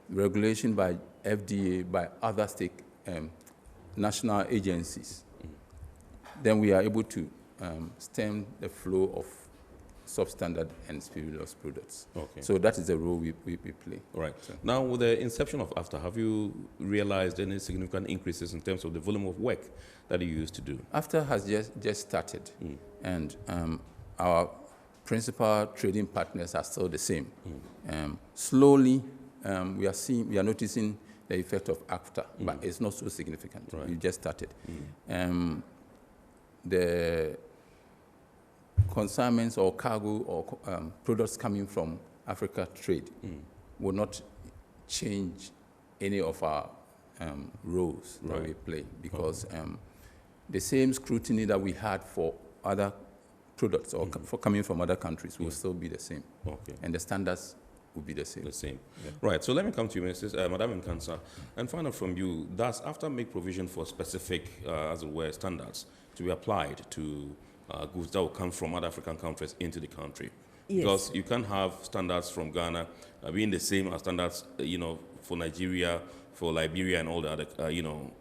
regulation by FDA, by other national agencies, then we are able to stem the flow of substandard and spurious products. So that is the role we play. Right. So. Now, with the inception of AfCFTA, have you realized any significant increases in terms of the volume of work that you used to do? AfCFTA has just started, and our principal trading partners are still the same. Slowly, we are noticing the effect of AfCFTA, but it's not so significant. We just started. The consignments or cargo or products coming from Africa trade will not change any of our roles that we play, because the same scrutiny that we had for other products or for coming from other countries will still be the same. And the standards would be the same. The same. Yeah. Right. So let me come to you, Madam Nkansa, and find out from you, does AfCFTA make provision for specific, as it were, standards to be applied to goods that will come from other African countries into the country? Yes. Because you can't have standards from Ghana being the same as standards, for Nigeria, for Liberia, and all the other,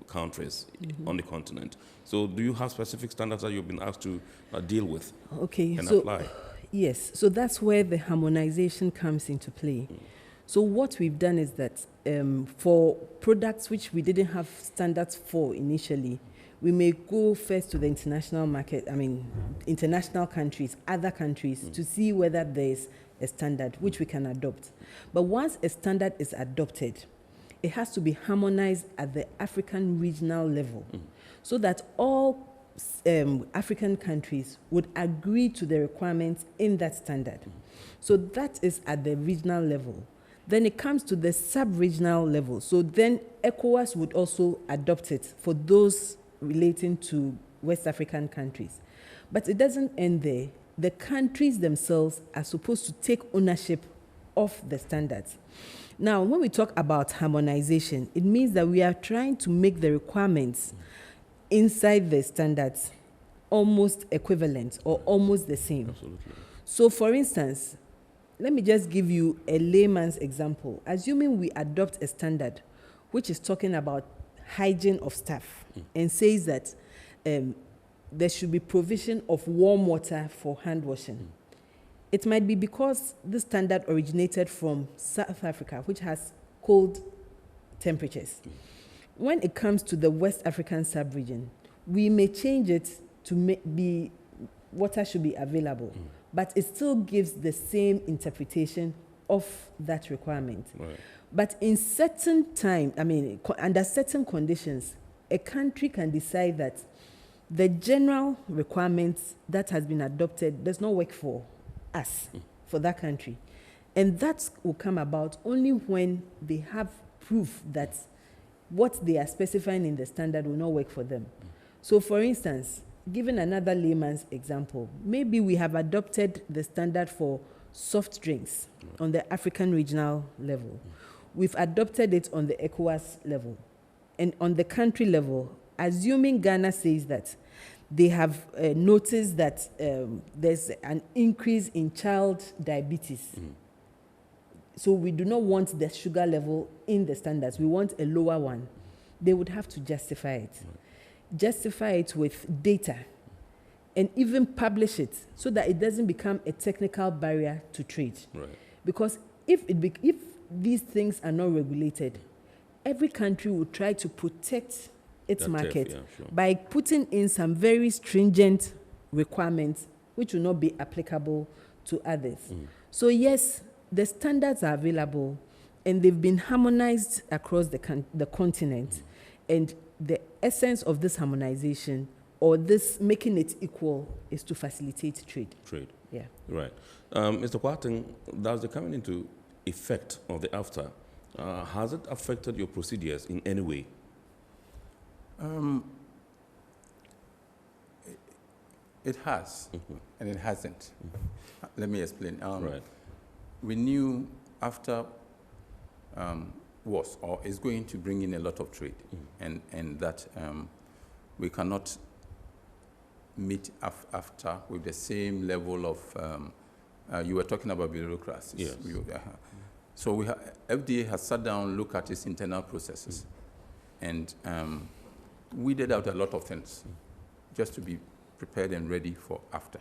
countries on the continent. So do you have specific standards that you've been asked to deal with and apply? Yes, so that's where the harmonization comes into play. So what we've done is that for products which we didn't have standards for initially, we may go first to the international market, international countries, other countries, to see whether there's a standard which we can adopt. But once a standard is adopted, it has to be harmonized at the African regional level, so that all African countries would agree to the requirements in that standard. So that is at the regional level. Then it comes to the sub-regional level. So then ECOWAS would also adopt it for those relating to West African countries. But it doesn't end there. The countries themselves are supposed to take ownership of the standards. Now, when we talk about harmonization, it means that we are trying to make the requirements inside the standards almost equivalent or almost the same. Absolutely. So, for instance, let me just give you a layman's example. Assuming we adopt a standard which is talking about hygiene of staff and says that there should be provision of warm water for hand washing. It might be because this standard originated from South Africa, which has cold temperatures. When it comes to the West African sub-region, we may change it to be water should be available, but it still gives the same interpretation of that requirement. Right. But in certain time, under certain conditions, a country can decide that the general requirements that has been adopted does not work for us, for that country. And that will come about only when they have proof that what they are specifying in the standard will not work for them. So, for instance, given another layman's example, maybe we have adopted the standard for soft drinks on the African regional level. We've adopted it on the ECOWAS level. And on the country level, assuming Ghana says that they have noticed that there's an increase in child diabetes. So we do not want the sugar level in the standards. We want a lower one. They would have to justify it. Justify it with data and even publish it so that it doesn't become a technical barrier to trade. Right. Because if these things are not regulated, every country will try to protect its market by putting in some very stringent requirements which will not be applicable to others. So yes, the standards are available and they've been harmonized across the continent. And the essence of this harmonization or this making it equal is to facilitate trade. Trade. Yeah. Right. Mr. Kwarteng, does the coming into effect of the AfCFTA, has it affected your procedures in any way? It has, and it hasn't. Let me explain. Right. We knew after was or is going to bring in a lot of trade, and that we cannot meet AfCFTA with the same level of. You were talking about bureaucracies. Yes. So FDA has sat down, looked at its internal processes, and we did out a lot of things just to be prepared and ready for after.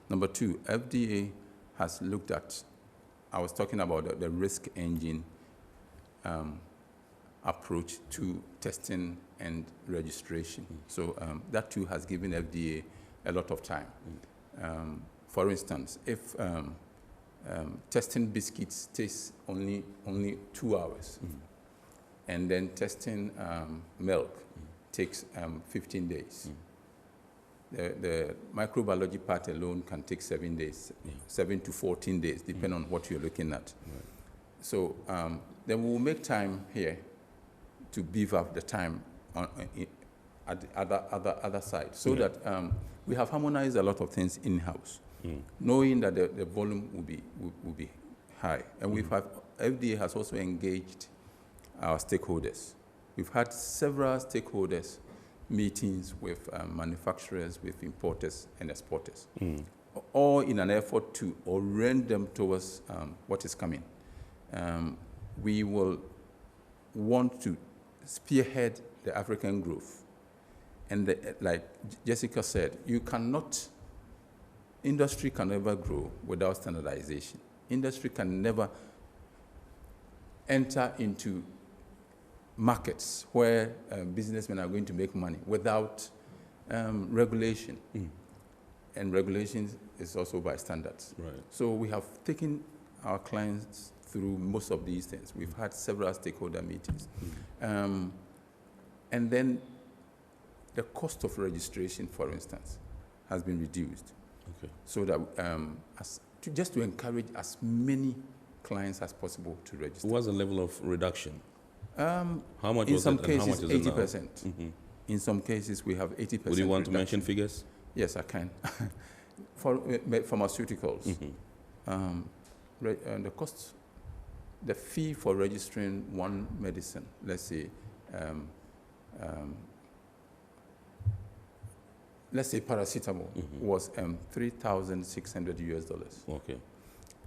Number two, FDA has looked at, I was talking about the risk engine approach to testing and registration. So that too has given FDA a lot of time. For instance, if testing biscuits takes only 2 hours, and then testing milk takes 15 days. The microbiology part alone can take 7 days, 7 to 14 days, depending on what you're looking at. Right. So then we'll make time here to beef up the time at the other side, so that we have harmonized a lot of things in-house, knowing that the volume will be high. And we've FDA has also engaged our stakeholders. We've had several stakeholders meetings with manufacturers, with importers and exporters, all in an effort to orient them towards what is coming. We will want to spearhead the African growth. And like Jessica said, industry can never grow without standardization. Industry can never enter into markets where businessmen are going to make money without regulation. And regulation is also by standards. Right. So we have taken our clients through most of these things. We've had several stakeholder meetings. And then the cost of registration, for instance, has been reduced. Okay. So that just to encourage as many clients as possible to register. What's the level of reduction? How much in was some it cases, and how much is 80%. it now? In some cases, we have 80%. Would you want reduction. to mention figures? Yes, I can. For pharmaceuticals, the cost, the fee for registering one medicine, let's say paracetamol, was $3,600. Okay.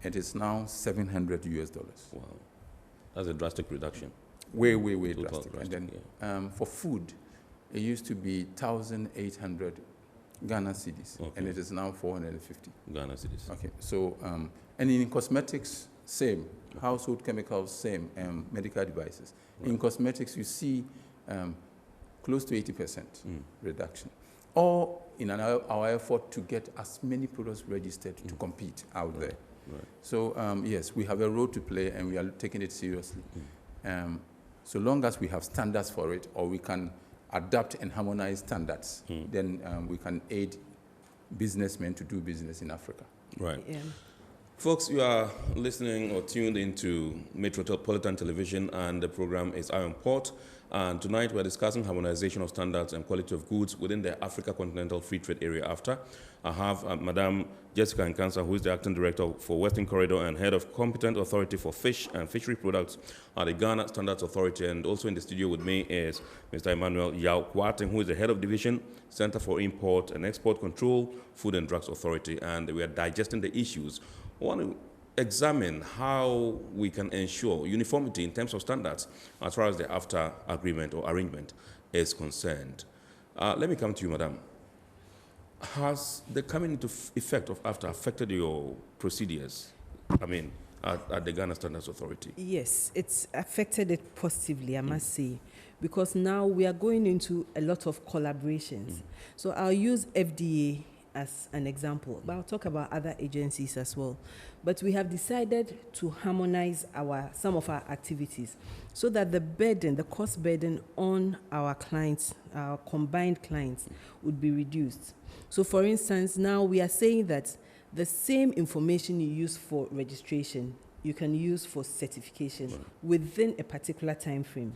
It is now $700. Wow. That's a drastic reduction. Way Total drastic. And then for food, it used to be 1,800 Ghana cedis, and it is now 450 Ghana cedis. Okay. So, and in cosmetics, same. Household chemicals, same. Medical devices. Right. In cosmetics, you see close to 80% reduction. Or in our effort to get as many products registered to compete out there. Right. So yes, we have a role to play, and we are taking it seriously. So long as we have standards for it, or we can adapt and harmonize standards, then we can aid businessmen to do business in Africa. Right. Yeah. Folks, you are listening or tuned into Metropolitan Television, and the program is Iron Port. And tonight we're discussing harmonization of standards and quality of goods within the Africa Continental Free Trade Area AfCFTA. I have Madam Jessica Nkansa, who is the Acting Director for Western Corridor and Head of Competent Authority for Fish and Fishery Products at the Ghana Standards Authority. And also in the studio with me is Mr. Emmanuel Yao Kwarteng, who is the Head of Division, Center for Import and Export Control, Food and Drugs Authority. And we are digesting the issues. I want to examine how we can ensure uniformity in terms of standards as far as the AfCFTA agreement or arrangement is concerned. Let me come to you, Madam. Has the coming into effect of AfCFTA affected your procedures, at the Ghana Standards Authority? Yes, it's affected it positively, I must say, because now we are going into a lot of collaborations. So I'll use FDA as an example, but I'll talk about other agencies as well. But we have decided to harmonize some of our activities so that the cost burden on our clients, our combined clients, would be reduced. So for instance, now we are saying that the same information you use for registration, you can use for certification within a particular time frame.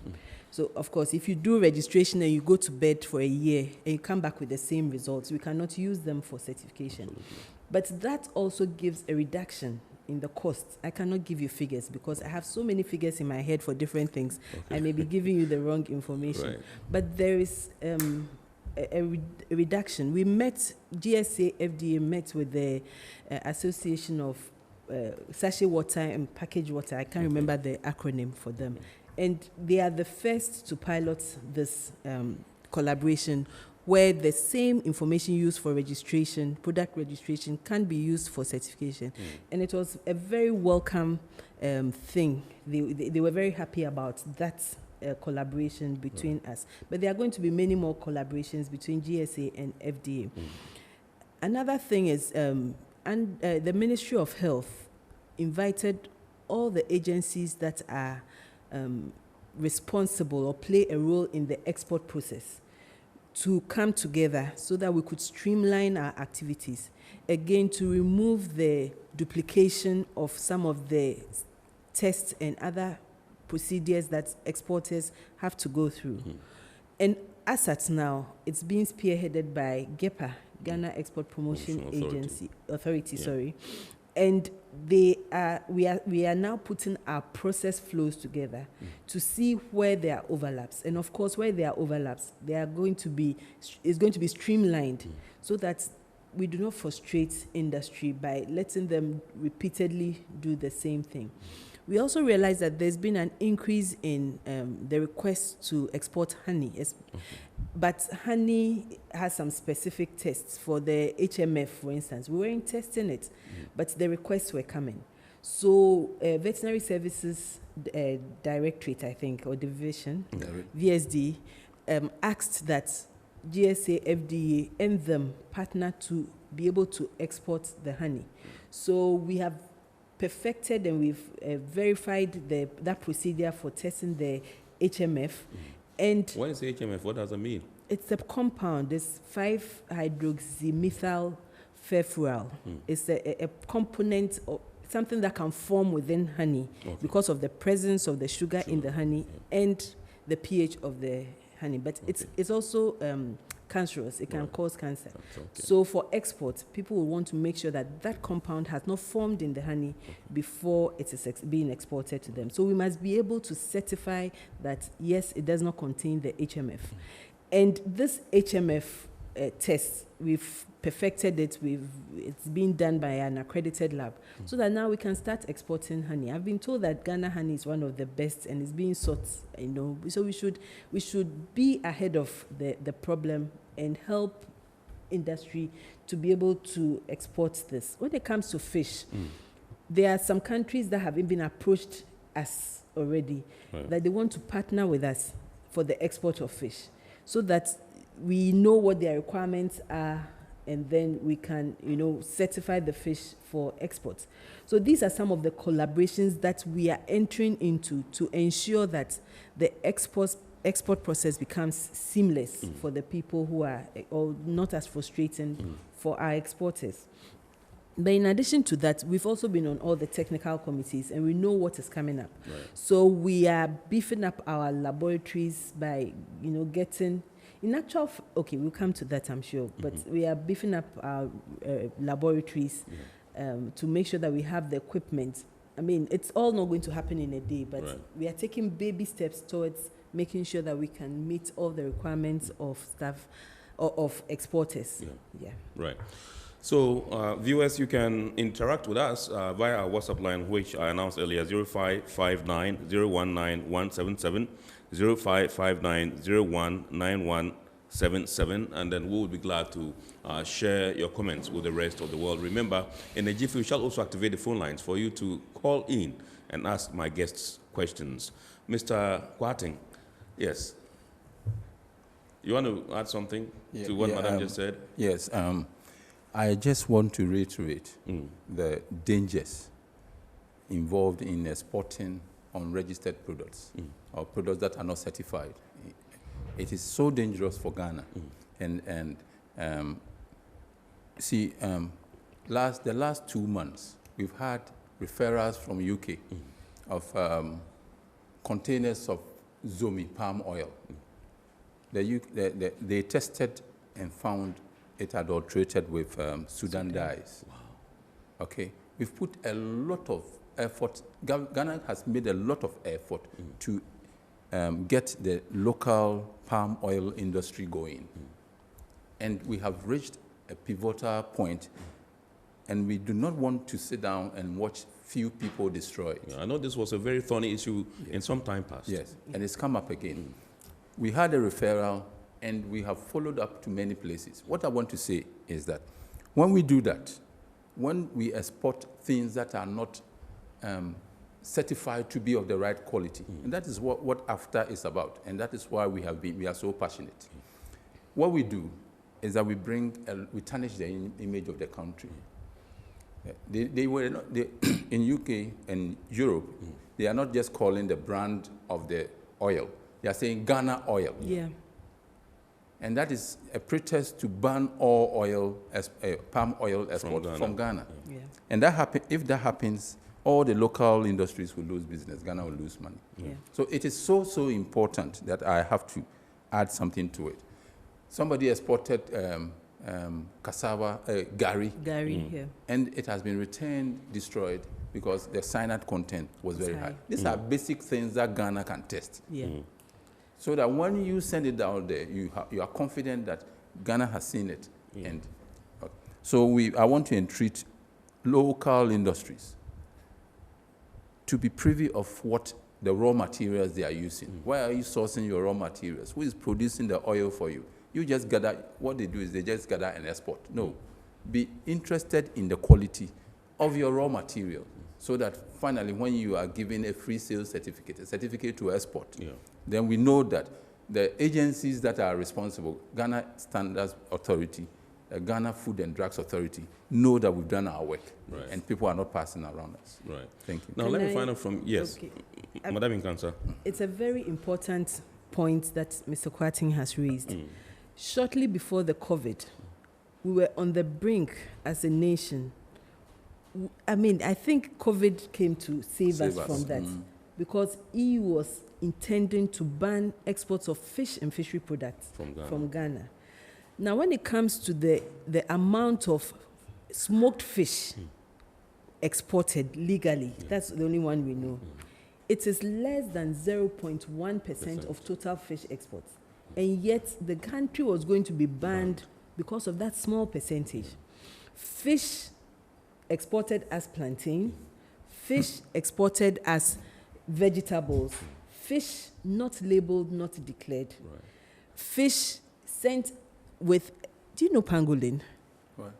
So, of course, if you do registration and you go to bed for a year and you come back with the same results, we cannot use them for certification. Absolutely. But that also gives a reduction in the costs. I cannot give you figures because I have so many figures in my head for different things. I may be giving you the wrong information. Right. But there is a reduction. We met, GSA, FDA met with the Association of Sachet Water and Packaged Water. I can't remember the acronym for them. And they are the first to pilot this collaboration where the same information used for registration, product registration, can be used for certification. And it was a very welcome thing. They were very happy about that collaboration between us. But there are going to be many more collaborations between GSA and FDA. Another thing is, the Ministry of Health invited all the agencies that are responsible or play a role in the export process to come together so that we could streamline our activities. Again, to remove the duplication of some of the tests and other procedures that exporters have to go through. And as at now, it's being spearheaded by GEPA, Ghana Export Promotion Authority. And we are now putting our process flows together to see where there are overlaps. And of course, where there are overlaps, it's going to be streamlined so that we do not frustrate industry by letting them repeatedly do the same thing. We also realize that there's been an increase in the request to export honey. But honey has some specific tests. For the HMF, for instance, we weren't testing it, but the requests were coming. So Veterinary Services Directorate, I think, or Division, VSD, asked that GSA, FDA, and them partner to be able to export the honey. So we have perfected and we've verified that procedure for testing the HMF. And what is HMF? What does it mean? It's a compound. It's 5-hydroxymethyl furfural. It's a component of something that can form within honey because of the presence of the sugar in the honey and the pH of the honey. But it's also cancerous. It can cause cancer. So for export, people will want to make sure that that compound has not formed in the honey before it is being exported to them. So we must be able to certify that, yes, it does not contain the HMF. And this HMF test, we've perfected it. It's been done by an accredited lab so that now we can start exporting honey. I've been told that Ghana honey is one of the best and is being sought, so we should be ahead of the problem and help industry to be able to export this. When it comes to fish, there are some countries that have been approached us already that they want to partner with us for the export of fish so that we know what their requirements are, and then we can, certify the fish for export. So these are some of the collaborations that we are entering into to ensure that the export process becomes seamless for the people who are, or not as frustrating for our exporters. But in addition to that, we've also been on all the technical committees and we know what is coming up. So we are beefing up our laboratories by, getting, in actual, we'll come to that, I'm sure, but we are beefing up our laboratories to make sure that we have the equipment. I mean, it's all not going to happen in a day, but we are taking baby steps towards making sure that we can meet all the requirements of staff, or of exporters. Right. So, viewers, you can interact with us via our WhatsApp line, which I announced earlier, 0559 019 177, 0559 019177, and then we will be glad to share your comments with the rest of the world. Remember, in a jiffy, we shall also activate the phone lines for you to call in and ask my guests questions. Mr. Kwating, yes. You want to add something to what Madam just said? Yes. I just want to reiterate the dangers involved in exporting unregistered products or products that are not certified. It is so dangerous for Ghana. The last 2 months, we've had referrals from UK of containers of Zomi palm oil. They tested and found it adulterated with Sudan dyes. Wow. Okay, we've put a lot of effort. Ghana has made a lot of effort to get the local palm oil industry going. And we have reached a pivotal point, and we do not want to sit down and watch few people destroy it. I know this was a very thorny issue in some time past. Yes, and it's come up again. We had a referral, and we have followed up to many places. What I want to say is that when we do that, when we export things that are not certified to be of the right quality, and that is what AfCFTA is about, and that is why we are so passionate. What we do is that we tarnish the image of the country. In UK and Europe, they are not just calling the brand of the oil, they are saying Ghana oil. Yeah. And that is a pretext to ban all oil, palm oil export from Ghana. Yeah. And if that happens, all the local industries will lose business. Ghana will lose money. Yeah. So it is so important that I have to add something to it. Somebody exported cassava, gari. Yeah. And it has been returned, destroyed, because the cyanide content was very high. These are basic things that Ghana can test. Yeah. So that when you send it down there, you are confident that Ghana has seen it. And so I want to entreat local industries to be privy of what the raw materials they are using. Where are you sourcing your raw materials? Who is producing the oil for you? You just gather, what they do is they just gather and export. No, be interested in the quality of your raw material so that finally when you are given a free sales certificate, a certificate to export, then we know that the agencies that are responsible, Ghana Standards Authority, Ghana Food and Drugs Authority, know that we've done our work and people are not passing around us. Right. Thank you. Now let me find out from, yes, Madam Nkansa. It's a very important point that Mr. Kwarteng has raised. Shortly before the COVID, we were on the brink as a nation. I mean, I think COVID came to save us from that because EU was intending to ban exports of fish and fishery products from Ghana. Now, when it comes to the amount of smoked fish exported legally, that's the only one we know, it is less than 0.1% of total fish exports. And yet, the country was going to be banned because of that small percentage. Fish exported as plantain, fish exported as vegetables, fish not labeled, not declared, fish sent with, do you know pangolin? What?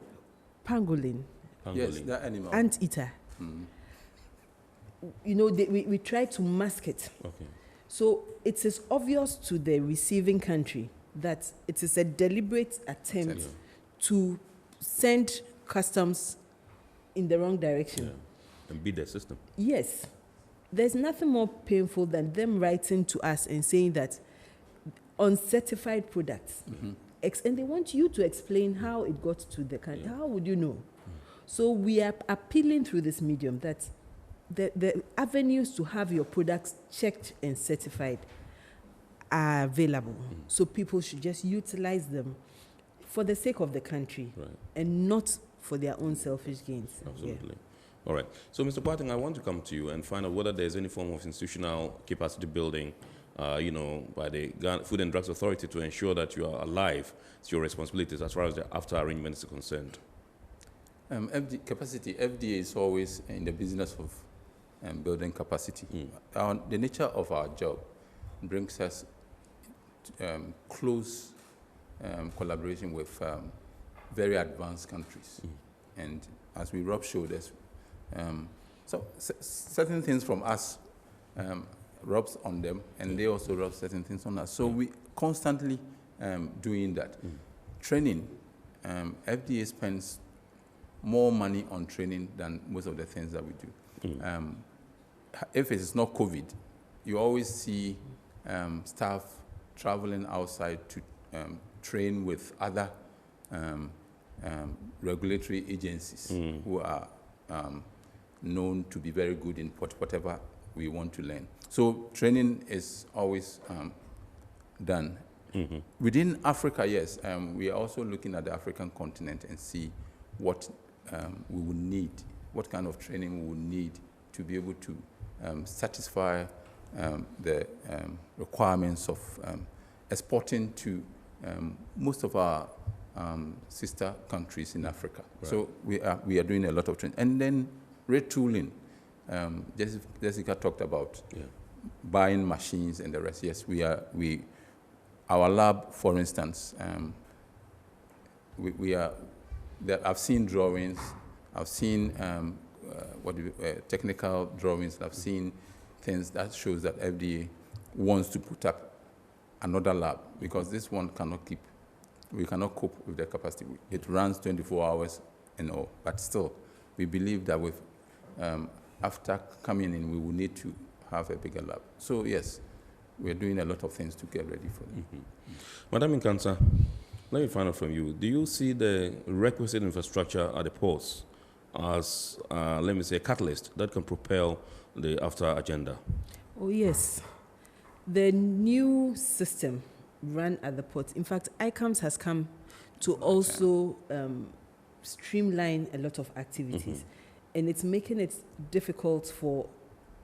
Pangolin. Yes, that animal. Anteater. You know, we try to mask it. Okay. So it is obvious to the receiving country that it is a deliberate attempt to send customs in the wrong direction. And beat the system. Yes. There's nothing more painful than them writing to us and saying that uncertified products, and they want you to explain how it got to the country. How would you know? So we are appealing through this medium that the avenues to have your products checked and certified are available. So people should just utilize them for the sake of the country and not for their own selfish gains. Absolutely. All right. So, Mr. Kwarteng, I want to come to you and find out whether there's any form of institutional capacity building, by the Ghana Food and Drugs Authority to ensure that you are alive to your responsibilities as far as the AfCFTA arrangements are concerned. Capacity, FDA is always in the business of building capacity. The nature of our job brings us close collaboration with very advanced countries. And as we rub shoulders, so certain things from us rubs on them, and they also rub certain things on us. So we constantly doing that. Training, FDA spends more money on training than most of the things that we do. If it's not COVID, you always see staff traveling outside to train with other regulatory agencies who are known to be very good in whatever we want to learn. So training is always done. Within Africa, yes, we are also looking at the African continent and see what we would need, what kind of training we would need to be able to satisfy the requirements of exporting to most of our sister countries in Africa. So we are doing a lot of training. And then retooling. Jessica talked about buying machines and the rest. Yes, our lab, for instance, I've seen drawings, I've seen technical drawings, I've seen things that shows that FDA wants to put up another lab because this one we cannot cope with the capacity. It runs 24 hours and all, but still, we believe that with after coming in, we will need to have a bigger lab. So yes, we're doing a lot of things to get ready for them. Madam Nkansa, let me find out from you. Do you see the requisite infrastructure at the ports as, let me say, a catalyst that can propel the AfCFTA agenda? Oh, yes. The new system run at the ports. In fact, ICAMS has come to also streamline a lot of activities. And it's making it difficult for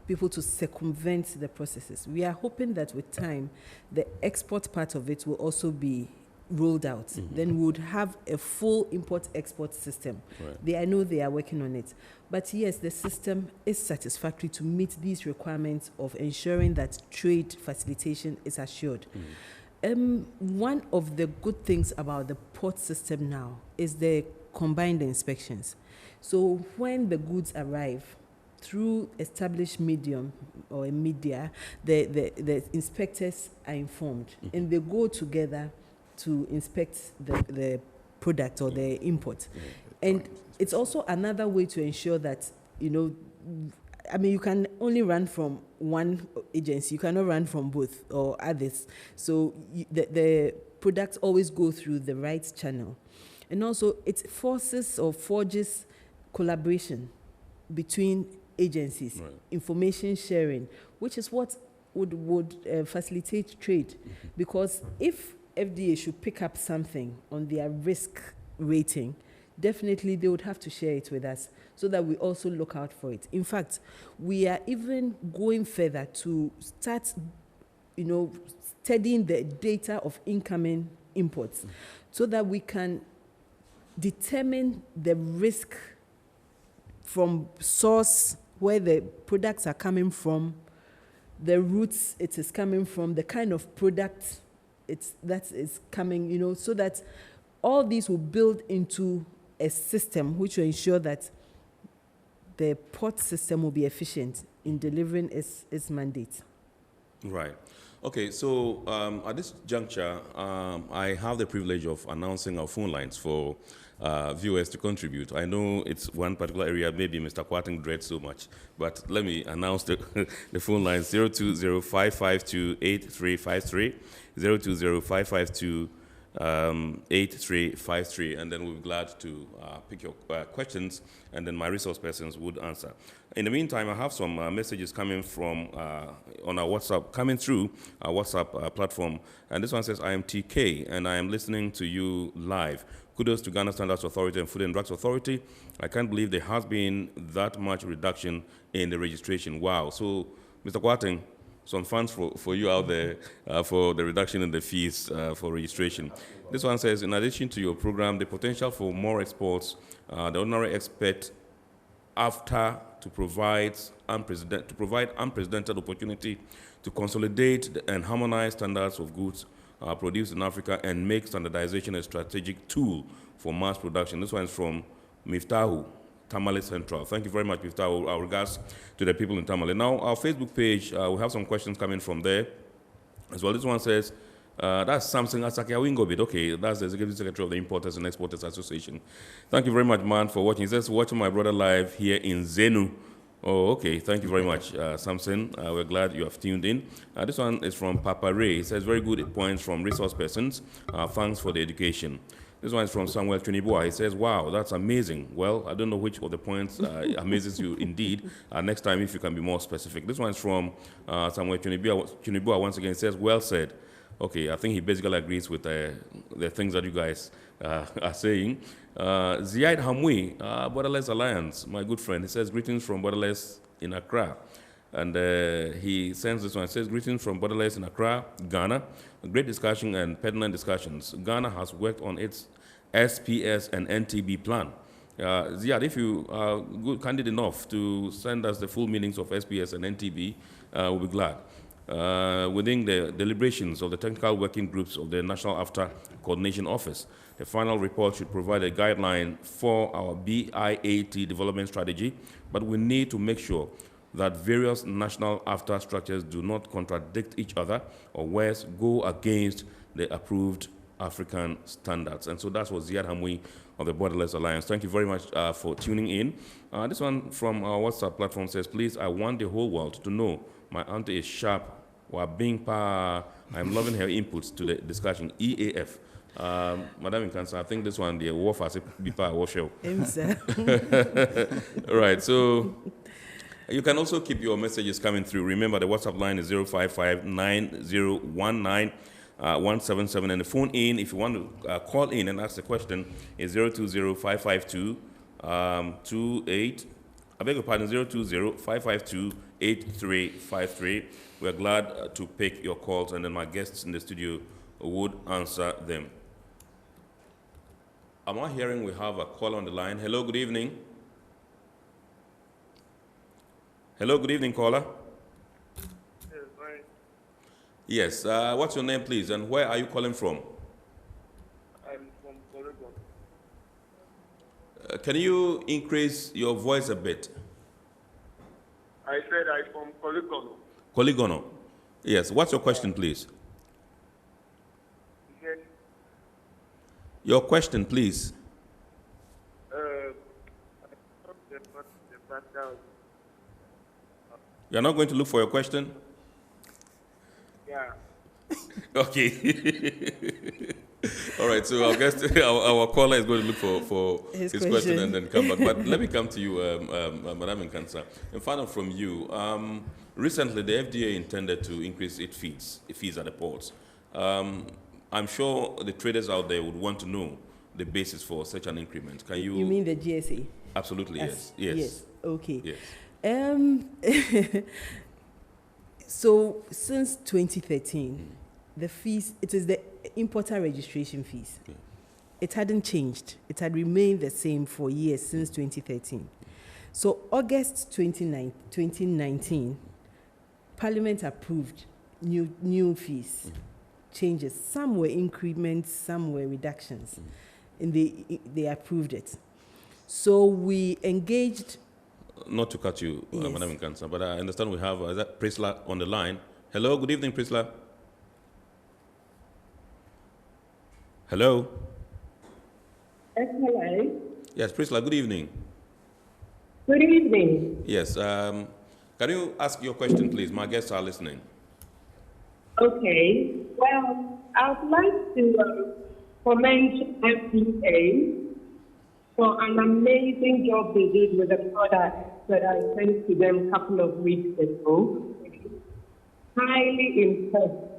people to circumvent the processes. We are hoping that with time, the export part of it will also be rolled out. Then we would have a full import-export system. I know they are working on it. But yes, the system is satisfactory to meet these requirements of ensuring that trade facilitation is assured. One of the good things about the port system now is the combined inspections. So when the goods arrive through established medium or a media, the inspectors are informed and they go together to inspect the product or the import. And it's also another way to ensure that, you know, I mean, you can only run from one agency. You cannot run from both or others. So the products always go through the right channel. And also, it forces or forges collaboration between agencies, information sharing, which is what would facilitate trade. Because if FDA should pick up something on their risk rating, definitely they would have to share it with us so that we also look out for it. In fact, we are even going further to start, you know, studying the data of incoming imports so that we can determine the risk from source, where the products are coming from, the routes it is coming from, the kind of product that is coming, you know, so that all these will build into a system which will ensure that the port system will be efficient in delivering its mandate. Right. Okay, so at this juncture, I have the privilege of announcing our phone lines for viewers to contribute. I know it's one particular area maybe Mr. Kwarteng dreads so much, but let me announce the phone lines: 020-552-8353, 020-552-8353, and then we'll be glad to pick your questions, and then my resource persons would answer. In the meantime, I have some messages coming from on our WhatsApp, coming through our WhatsApp platform, and this one says, I am TK, and I am listening to you live. Kudos to Ghana Standards Authority and Food and Drugs Authority. I can't believe there has been that much reduction in the registration. Wow. So, Mr. Kwarteng, some funds for you out there for the reduction in the fees for registration. This one says, in addition to your program, the potential for more exports, the ordinary expect AfCFTA to provide unprecedented opportunity to consolidate and harmonize standards of goods produced in Africa and make standardization a strategic tool for mass production. This one is from Miftahu, Tamale Central. Thank you very much, Miftahu. Our regards to the people in Tamale. Now, our Facebook page, we have some questions coming from there as well. This one says, that's something Asakya. Okay, that's the Executive Secretary of the Importers and Exporters Association. Thank you very much, man, for watching. He says, watching my brother live here in Zenu. Oh, okay. Thank you very much, Samson. We're glad you have tuned in. This one is from Papa Ray. He says, very good points from resource persons. Thanks for the education. This one is from Samuel Chunibua. He says, wow, that's amazing. Well, I don't know which of the points amazes you indeed. Next time, if you can be more specific. This one is from Samuel Chunibua. Once again, he says, well said. Okay, I think he basically agrees with the things that you guys are saying. Ziad Hamwi, Borderless Alliance, my good friend, he says, greetings from Borderless in Accra. And he sends this one, he says, greetings from Borderless in Accra, Ghana. A great discussion and pertinent discussions. Ghana has worked on its SPS and NTB plan. Ziad, if you are good, candid enough to send us the full meanings of SPS and NTB, we'll be glad. Within the deliberations of the technical working groups of the National AfCFTA Coordination Office, the final report should provide a guideline for our BIAT development strategy, but we need to make sure that various national AfCFTA structures do not contradict each other or worse, go against the approved African standards. And so that's what Ziad Hamwi of the Borderless Alliance. Thank you very much for tuning in. This one from our WhatsApp platform says, please, I want the whole world to know my auntie is sharp while being I'm loving her inputs to the discussion. EAF. Madam Incansa, I think this one, the Wolf has a Bipa Washow. Right, so you can also keep your messages coming through. Remember, the WhatsApp line is 055-9019 177. And the phone in, if you want to call in and ask a question, is 020-552-28. I beg your pardon, 020-552-8353. We're glad to pick your calls, and then my guests in the studio would answer them. Am I hearing we have a call on the line? Hello, good evening. Hello, good evening, caller. Yes, what's your name, please, and where are you calling from? I'm from Polygon. Can you increase your voice a bit? I said I'm from Polygon. Coligono. Yes, what's your question, please? Yes. Your question, please. You're not going to look for your question? Yeah. Okay. All right, so I guess our caller is going to look for his question and then come back. But let me come to you, Madam Nkansa, and find out from you. Recently, the FDA intended to increase its fees at the ports. I'm sure the traders out there would want to know the basis for such an increment. Can you... You mean the GSA? Absolutely, yes. Yes. Okay. Yes. So since 2013, the fees, it is the importer registration fees. It hadn't changed. It had remained the same for years since 2013. So August 2019, Parliament approved new fees, changes. Some were increments, some were reductions, and they approved it. So we engaged. Not to cut you, Yes. Madam Nkansa, but I understand we have is that Prisla on the line. Hello, good evening, Prisla. Hello. Yes, hello. Yes, Prisla, good evening. Good evening. Yes, can you ask your question, please? My guests are listening. Okay. Well, I'd like to commend FDA for an amazing job they did with the product that I sent to them a couple of weeks ago. Highly impressed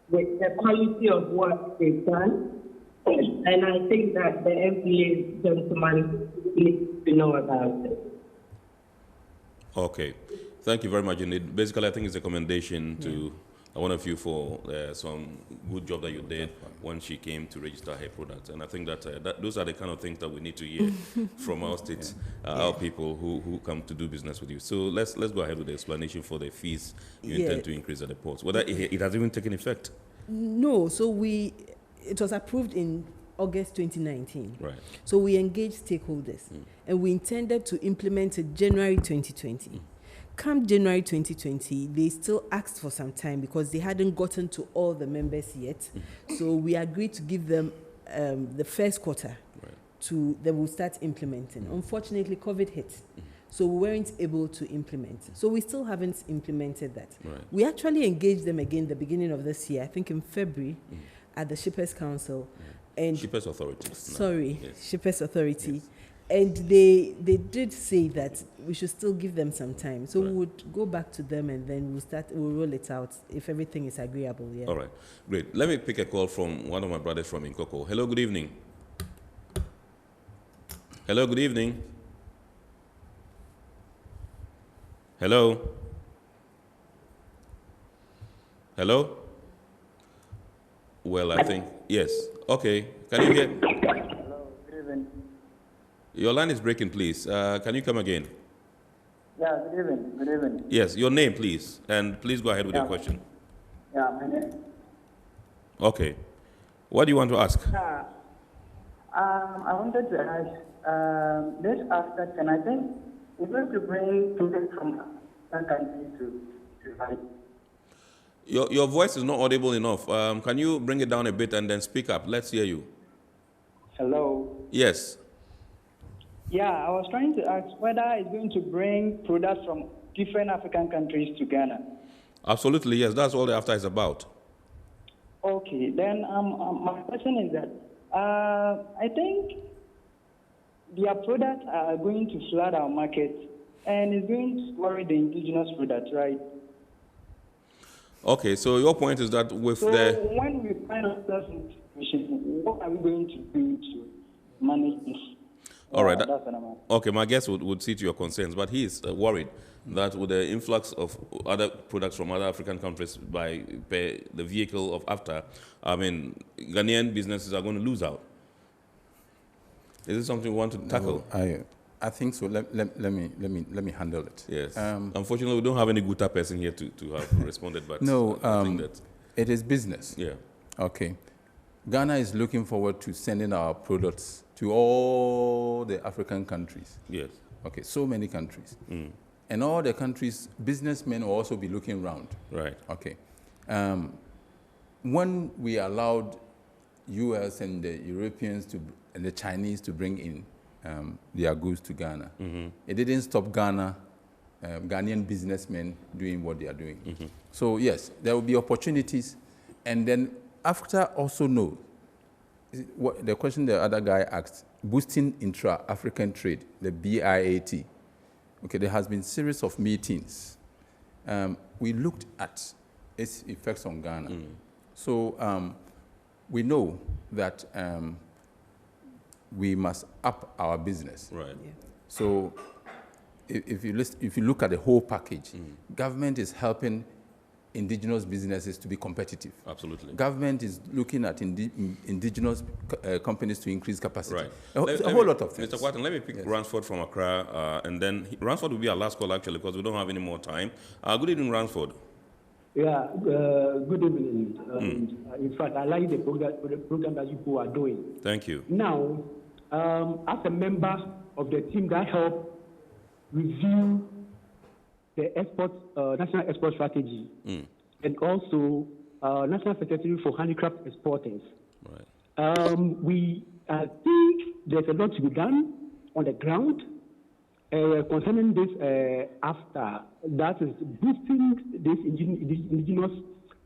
with the quality of work they've done. And I think that the FDA gentleman needs to know about it. Okay. Thank you very much indeed. Basically, I think it's a commendation to one of you for some good job that you did when she came to register her product. And I think that, those are the kind of things that we need to hear from our states, our people who come to do business with you. So let's go ahead with the explanation for the fees you intend to increase at the ports. Whether it has even taken effect? No, so it was approved in August 2019. Right. So we engaged stakeholders and we intended to implement it January 2020. Come January 2020, they still asked for some time because they hadn't gotten to all the members yet. So we agreed to give them the first quarter then we'll start implementing. Unfortunately, COVID hit. So we weren't able to implement. So we still haven't implemented that. Right. We actually engaged them again the beginning of this year, I think in February, at the Shippers Council. And Shippers Authority. Shippers Authority. Yes. And they did say that we should still give them some time. So we would go back to them and then we'll roll it out if everything is agreeable. Yeah. All right. Great. Let me pick a call from one of my brothers from Nkoko. Hello, good evening. Hello, good evening. Hello? Hello? Well, I think, yes. Okay. Can you hear? Hello, good evening. Your line is breaking, please. Can you come again? Yeah, good evening. Good evening. Yes, your name, please. And please go ahead with your question. Yeah, my name. Okay. What do you want to ask? I wanted to ask, this AfCFTA, can I think we're going to bring students from other countries to Your voice is not audible enough. Can you bring it down a bit and then speak up? Let's hear you. Hello. Yes. Yeah, I was trying to ask whether it's going to bring products from different African countries to Ghana. Absolutely, yes. That's all the AfCFTA is about. Okay, then my question is that I think their products are going to flood our market and it's going to worry the indigenous products, right? Okay, so your point is that with So the... when we find ourselves in this situation, what are we going to do to manage this? All right. That's what I'm asking. Okay, my guest would see to your concerns, but he is worried that with the influx of other products from other African countries by the vehicle of AfCFTA, I mean, Ghanaian businesses are going to lose out. Is this something we want to tackle? No, I think so. Let me handle it. Yes. Unfortunately, we don't have any Guta person here to have responded, but no, I think that it is business. Yeah. Okay. Ghana is looking forward to sending our products to all the African countries. Yes. Okay, so many countries. And all the countries, businessmen will also be looking around. Right. Okay. When we allowed US and the Europeans and the Chinese to bring in their goods to Ghana, it didn't stop Ghanaian businessmen doing what they are doing. So yes, there will be opportunities, and then AfCFTA also know the question the other guy asked, boosting intra-African trade, the BIAT. Okay, there has been a series of meetings. We looked at its effects on Ghana. So we know that we must up our business. Right. Yeah. So if you look at the whole package, government is helping indigenous businesses to be competitive. Absolutely. Government is looking at indigenous companies to increase capacity. Right. A whole lot of things. Mr. Quatten, let me pick Ransford from Accra, and then Ransford will be our last call, actually, because we don't have any more time. Good evening, Ransford. Yeah, good evening. In fact, I like the program that you people are doing. Thank you. Now, as a member of the team that helped review the national export strategy, and also National Secretary for Handicraft Exporters. Right. We think there's a lot to be done on the ground concerning this AfCFTA, that is boosting this indigenous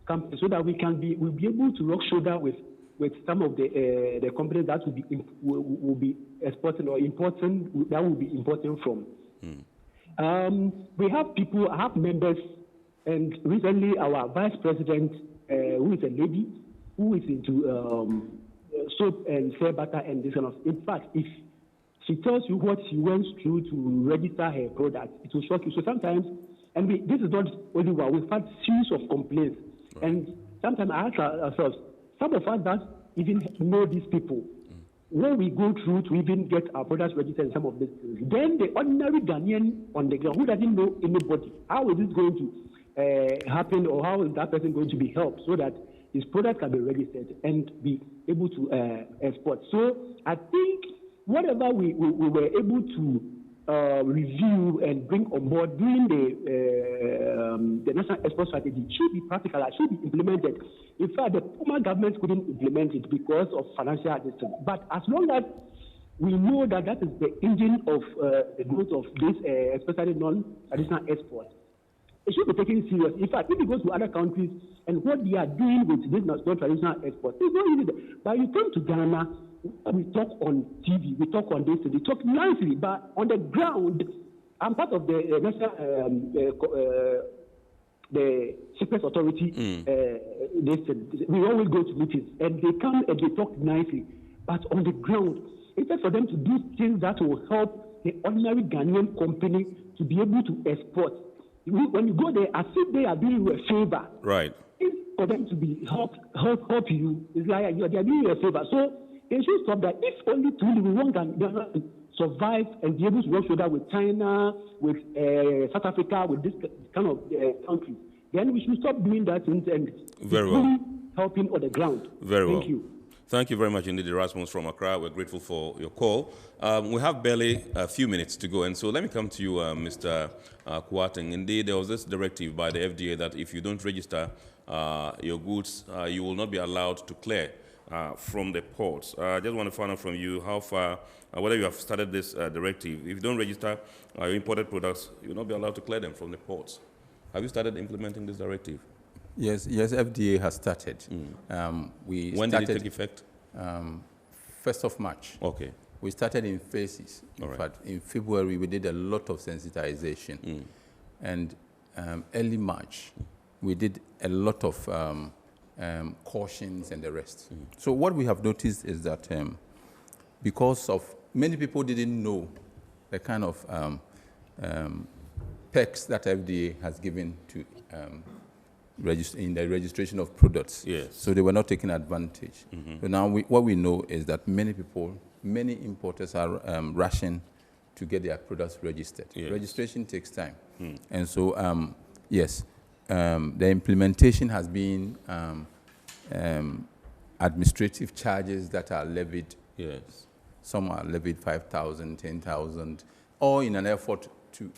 companies so that we'll be able to work shoulder with some of the companies that will be exporting or importing, that will be importing from. We have members, and recently our vice president, who is a lady, who is into soap and shea butter and this kind of. In fact, if she tells you what she went through to register her product, it will shock you. So sometimes, and this is not only one, we've had series of complaints, and sometimes I ask ourselves, some of us that even know these people, when we go through to even get our products registered in some of these things, then the ordinary Ghanaian on the ground who doesn't know anybody, how is this going to happen, or how is that person going to be helped so that his product can be registered and be able to export? So I think whatever we were able to review and bring on board during the national export strategy should be practical, should be implemented. In fact, the former government couldn't implement it because of financial assistance. But as long as we know that that is the engine of the growth of this, especially non-traditional export, it should be taken serious. In fact, if you go to other countries and what they are doing with this non-traditional export, it's not easy. But you come to Ghana, we talk on TV, we talk on this, we talk nicely, but on the ground, I'm part of the national the Secret Authority. We always go to meetings, and they come and they talk nicely, but on the ground, it's for them to do things that will help the ordinary Ghanaian company to be able to export. When you go there, as if they are doing you a favor. Right. It's for them to be help you. It's like they are doing you a favor. So they should stop that. If only truly we want to survive and be able to work together with China, with South Africa, with this kind of countries, then we should stop doing that and Very well. helping on the ground. Very well. Thank you. Thank you very much indeed, Erasmus from Accra. We're grateful for your call. We have barely a few minutes to go, and so let me come to you, Mr. Quatten. Indeed, there was this directive by the FDA that if you don't register your goods, you will not be allowed to clear from the ports. I just want to find out from you how far, whether you have started this directive. If you don't register your imported products, you will not be allowed to clear them from the ports. Have you started implementing this directive? Yes, FDA has started. When did it take effect? 1st of March. Okay. We started in phases. In fact, in February, we did a lot of sensitization. And early March, we did a lot of cautions and the rest. So what we have noticed is that because of many people didn't know the kind of perks that FDA has given to in the registration of products. Yes. So they were not taking advantage. So now what we know is that many importers are rushing to get their products registered. Yes. Registration takes time. And so, yes, the implementation has been administrative charges that are levied. Yes. Some are levied 5,000, 10,000, all in an effort to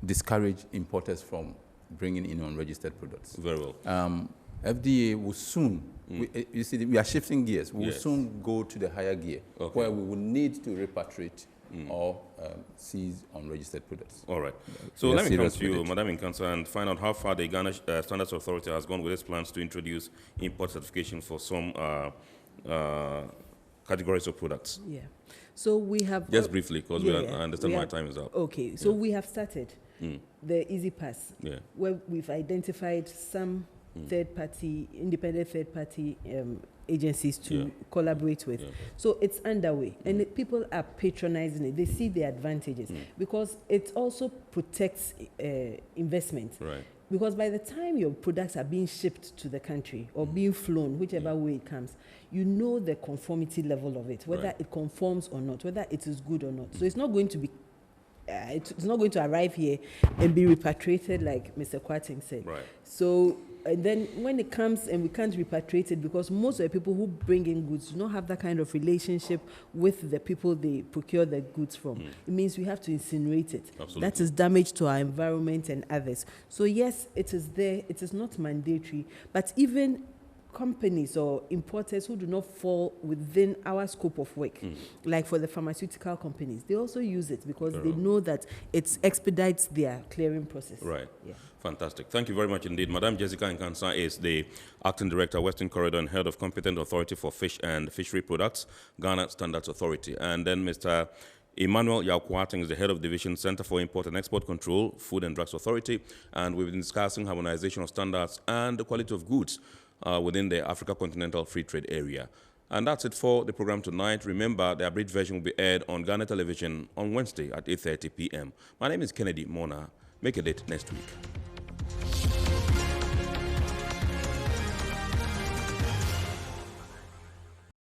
discourage importers from bringing in unregistered products. Very well. FDA will soon, you see, we are shifting gears. We will Yes. soon go to the higher gear, where we will need to repatriate or seize unregistered products. All right. So let me come to you, Madam Inkansa, and find out how far the Ghana Standards Authority has gone with its plans to introduce import certification for some categories of products. Yeah. So we have... Just briefly, because I understand my time is up. Okay. So we have started the Easy Pass, where we've identified some third-party, independent third-party agencies to collaborate with. So it's underway, and people are patronizing it. They see the advantages because it also protects investment. Right. Because by the time your products are being shipped to the country or being flown, whichever way it comes, you know the conformity level of it, whether it conforms or not, whether it is good or not. So it's not going to be it's not going to arrive here and be repatriated like Mr. Kwarteng said. Right. So and then when it comes and we can't repatriate it because most of the people who bring in goods do not have that kind of relationship with the people they procure the goods from. It means we have to incinerate it. Absolutely. That is damage to our environment and others. So yes, it is there. It is not mandatory, but even companies or importers who do not fall within our scope of work, like for the pharmaceutical companies, they also use it because they know that it expedites their clearing process. Right. Yeah. Fantastic. Thank you very much indeed. Madam Jessica Nkansa is the Acting Director, Western Corridor, and Head of Competent Authority for Fish and Fishery Products, Ghana Standards Authority. And then Mr. Emmanuel Kwarteng is the Head of Division, Center for Import and Export Control, Food and Drugs Authority. And we've been discussing harmonization of standards and the quality of goods within the Africa Continental Free Trade Area. And that's it for the program tonight. Remember, the abridged version will be aired on Ghana Television on Wednesday at 8:30 p.m. My name is Kennedy Mona. Make a date next week.